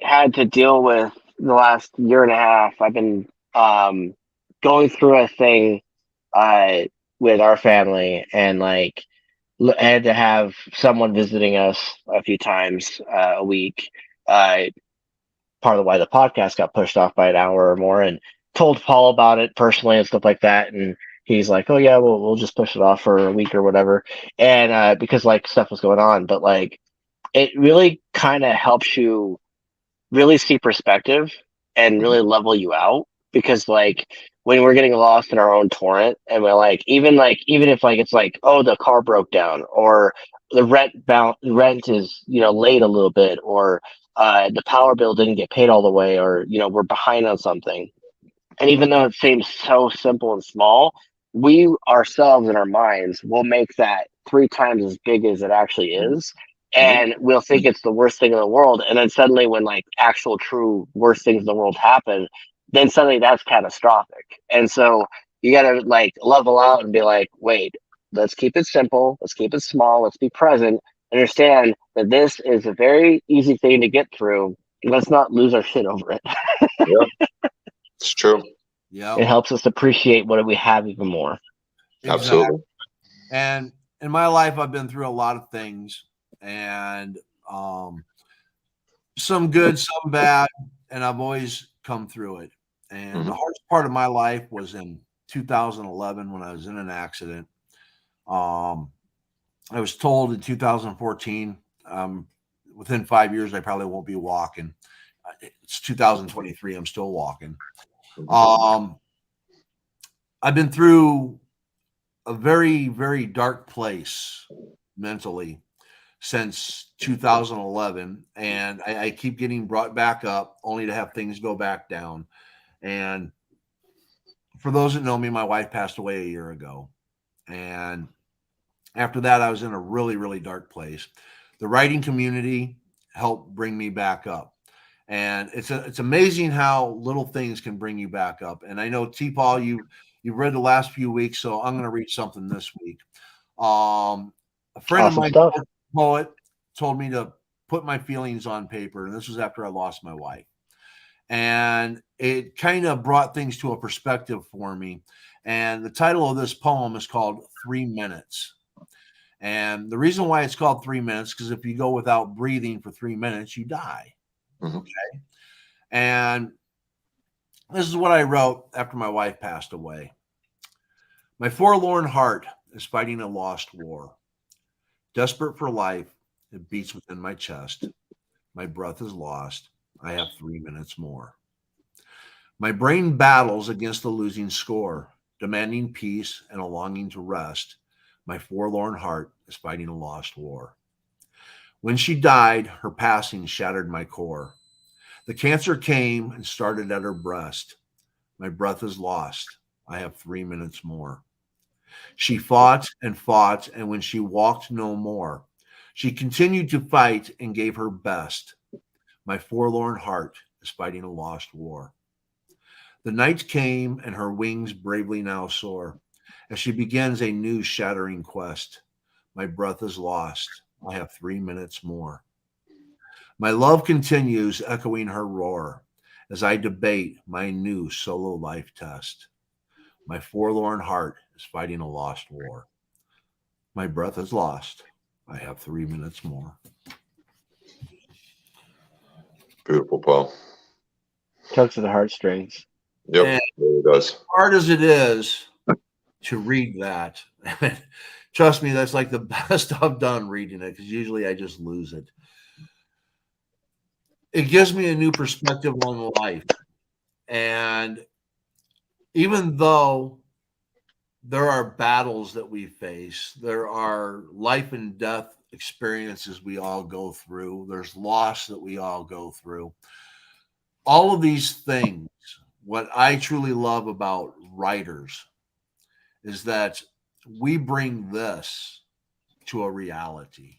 had to deal with the last year and a half. I've been going through a thing uh with our family, and like I had to have someone visiting us a few times a week. Uh, Part of why the podcast got pushed off by an hour or more, and told Paul about it personally and stuff like that. And he's like, "Oh yeah, we'll just push it off for a week or whatever." And because like stuff was going on, but like it really kind of helps you really see perspective and really level you out, because like when we're getting lost in our own torrent, and we're even if like it's like, oh, the car broke down, or the rent is late a little bit, or the power bill didn't get paid all the way, or we're behind on something. And even though it seems so simple and small, we ourselves in our minds will make that three times as big as it actually is. And we'll think it's the worst thing in the world. And then suddenly, when like actual true worst things in the world happen, then suddenly that's catastrophic. And so you got to like level out and be like, wait, let's keep it simple. Let's keep it small. Let's be present. Understand that this is a very easy thing to get through. Let's not lose our shit over it. Yeah, it's true. Yeah. It helps us appreciate what we have even more. Exactly. Absolutely. And in my life, I've been through a lot of things, and some good, some bad, and I've always come through it. And the hardest part of my life was in 2011 when I was in an accident. I was told in 2014 within 5 years, I probably won't be walking. It's 2023. I'm still walking. I've been through a very, very dark place mentally since 2011, and I keep getting brought back up only to have things go back down. And for those that know me, my wife passed away a year ago, and after that, I was in a really, really dark place. The writing community helped bring me back up. And it's amazing how little things can bring you back up. And I know T-Paul, you've read the last few weeks, so I'm going to read something this week. A friend of Awesome mine, stuff. poet, told me to put my feelings on paper, and this was after I lost my wife. And it kind of brought things to a perspective for me. And the title of this poem is called 3 Minutes. And the reason why it's called 3 minutes, because if you go without breathing for 3 minutes, you die. Okay. And this is what I wrote after my wife passed away. My forlorn heart is fighting a lost war. Desperate for life, it beats within my chest. My breath is lost. I have 3 minutes more. My brain battles against the losing score, demanding peace and a longing to rest. My forlorn heart is fighting a lost war. When she died, her passing shattered my core. The cancer came and started at her breast. My breath is lost. I have 3 minutes more. She fought, and when she walked no more, she continued to fight and gave her best. My forlorn heart is fighting a lost war. The night came, and her wings bravely now soar, as she begins a new shattering quest. My breath is lost. I have 3 minutes more. My love continues, echoing her roar, as I debate my new solo life test. My forlorn heart is fighting a lost war. My breath is lost. I have 3 minutes more. Beautiful poem. Tugs at the heartstrings. Yep, And it really does. hard as it is to read that, trust me, that's like the best I've done reading it, because usually I just lose it. It gives me a new perspective on life. And even though there are battles that we face, there are life and death experiences we all go through, there's loss that we all go through. All of these things, what I truly love about writers is that we bring this to a reality.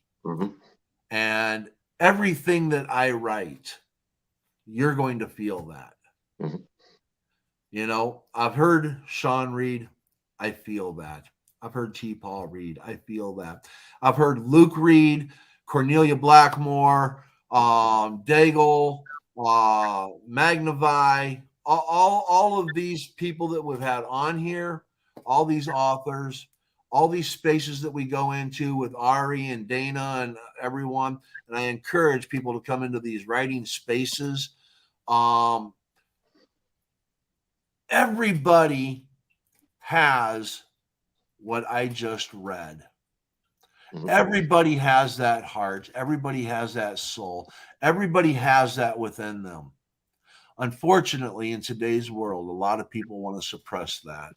And everything that I write, you're going to feel that. You know, I've heard Sean read, I feel that. I've heard T. Paul read, I feel that. I've heard Luke read, Cornelia Blackmore, Daigle, Magnavie, all of these people that we've had on here, all these authors, all these spaces that we go into with Ari and Dana and everyone. And I encourage people to come into these writing spaces. Everybody has what I just read. Everybody has that heart. Everybody has that soul. Everybody has that within them. Unfortunately, in today's world, a lot of people want to suppress that.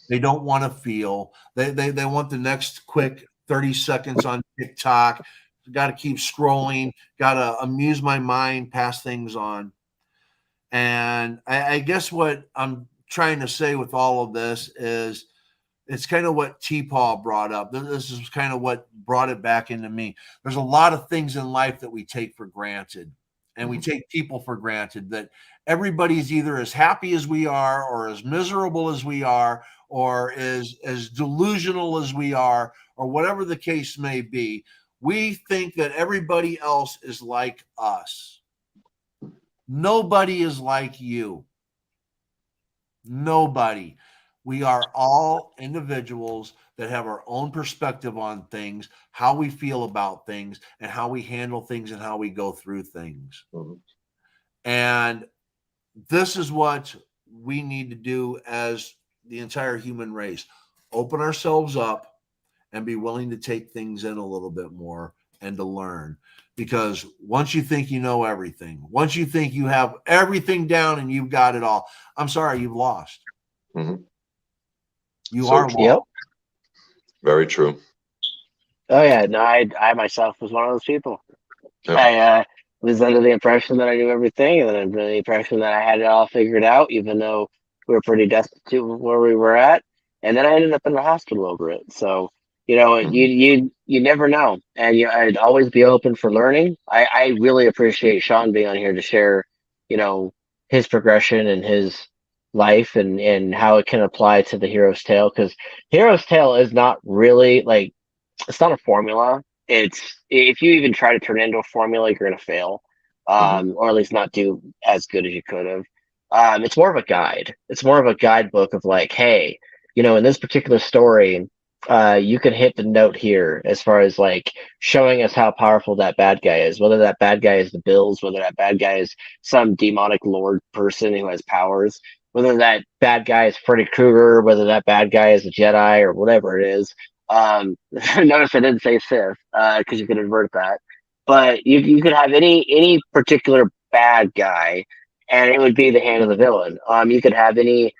They don't want to feel. They want the next quick 30 seconds on TikTok. Got to keep scrolling. Got to amuse my mind, pass things on. And I guess what I'm trying to say with all of this is it's kind of what T-Paul brought up. This is kind of what brought it back into me. There's a lot of things in life that we take for granted, and we take people for granted, that everybody's either as happy as we are or as miserable as we are or as delusional as we are, or whatever the case may be. We think that everybody else is like us. Nobody is like you. Nobody. We are all individuals that have our own perspective on things, how we feel about things, and how we handle things and how we go through things. And this is what we need to do as the entire human race. Open ourselves up and be willing to take things in a little bit more and to learn. Because once you think you know everything, once you think you have everything down and you've got it all, I'm sorry, you've lost. Mm-hmm. You So are true. lost. Very true. Oh yeah, no, I myself was one of those people. Yep. I was under the impression that I knew everything, and then under the impression that I had it all figured out, even though we were pretty destitute where we were at. And then I ended up in the hospital over it. So, you know, you never know, and I'd always be open for learning. I really appreciate Sean being on here to share, you know, his progression and his life and how it can apply to the hero's tale, because hero's tale is not really like, it's not a formula. It's, if you even try to turn it into a formula, you're gonna fail, or at least not do as good as you could have. It's more of a guide. It's more of a guidebook of like, hey, you know, in this particular story, you can hit the note here as far as like showing us how powerful that bad guy is. Whether that bad guy is the Bills, whether that bad guy is some demonic lord person who has powers, whether that bad guy is Freddy Krueger, whether that bad guy is a Jedi or whatever it is. Notice I didn't say Sith, because you could invert that. But you could have any particular bad guy, and it would be the hand of the villain. You could have any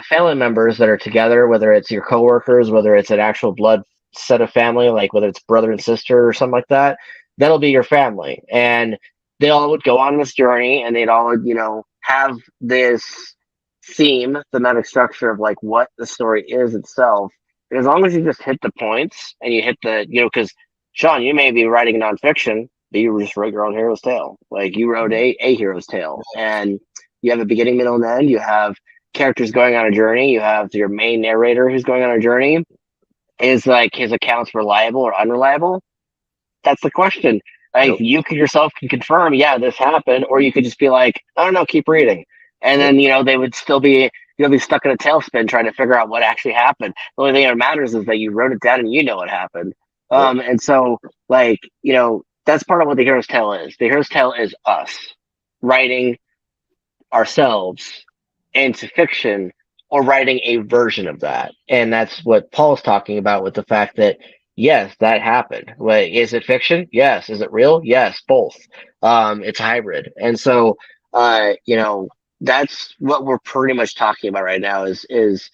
family members that are together, whether it's your coworkers, whether it's an actual blood set of family, like whether it's brother and sister or something like that. That'll be your family, and they all would go on this journey, and they'd all, you know, have this theme, thematic structure of like what the story is itself. And as long as you just hit the points and you hit the, you know, because Sean, you may be writing nonfiction, but you just wrote your own hero's tale. Like you wrote a hero's tale, and you have a beginning, middle, and end. You have characters going on a journey. You have your main narrator who's going on a journey. Is like his accounts reliable or unreliable? That's the question. Like you could yourself can confirm, yeah, this happened, or you could just be like, I don't know, keep reading, and then, you know, they would still be, you'll be stuck in a tailspin trying to figure out what actually happened. The only thing that matters is that you wrote it down and you know what happened. And so, like, you know, that's part of what the hero's tale is. The hero's tale is us writing ourselves into fiction, or writing a version of that. And that's what Paul's talking about with the fact that, yes, that happened. Wait, is it fiction? Yes. Is it real? Yes, both. It's hybrid. And so, you know, that's what we're pretty much talking about right now is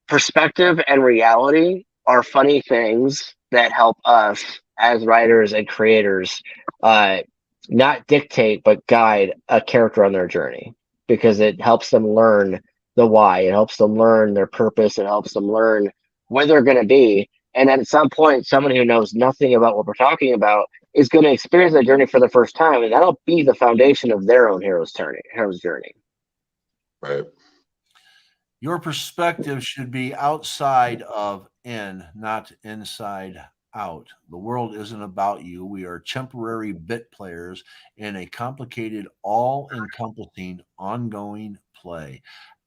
perspective and reality are funny things that help us as writers and creators, not dictate, but guide a character on their journey, because it helps them learn the why. It helps them learn their purpose. It helps them learn where they're going to be. And then at some point, someone who knows nothing about what we're talking about is going to experience that journey for the first time, and that'll be the foundation of their own hero's journey. Right. Your perspective should be outside of in, not inside out. The world isn't about you. We are temporary bit players in a complicated, all encompassing, ongoing play.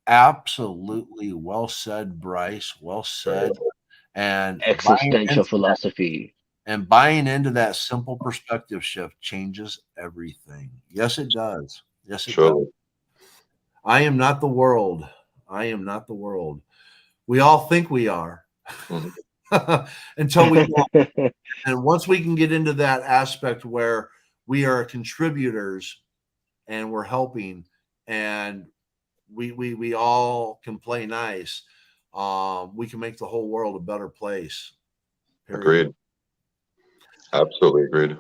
Absolutely well said, Bryce. Well said. And Existential philosophy. buying into that simple perspective shift changes everything. Yes, it does. Yes, it does. Surely. I am not the world. I am not the world. We all think we are. Until we don't. And once we can get into that aspect where we are contributors and we're helping, and we all can play nice, we can make the whole world a better place. Period. Agreed. Absolutely agreed.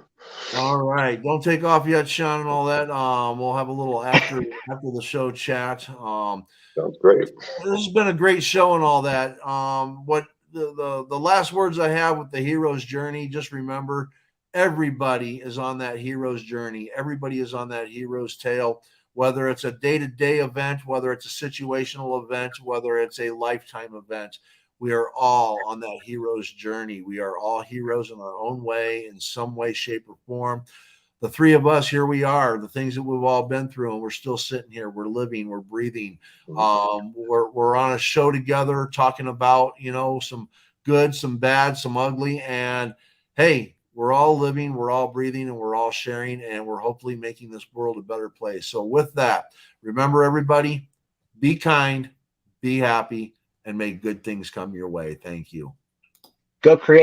All right. Don't take off yet, Sean, and all that. We'll have a little after the show chat. Sounds great. This has been a great show and all that. What the last words I have with the hero's journey, just remember, everybody is on that hero's journey. Everybody is on that hero's tale, whether it's a day-to-day event, whether it's a situational event, whether it's a lifetime event. We are all on that hero's journey. We are all heroes in our own way, in some way, shape, or form. The three of us, here we are, the things that we've all been through, and we're still sitting here. We're living, we're breathing. We're on a show together talking about, you know, some good, some bad, some ugly. And hey, we're all living, we're all breathing, and we're all sharing, and we're hopefully making this world a better place. So with that, remember, everybody, be kind, be happy, and make good things come your way. Thank you. Go create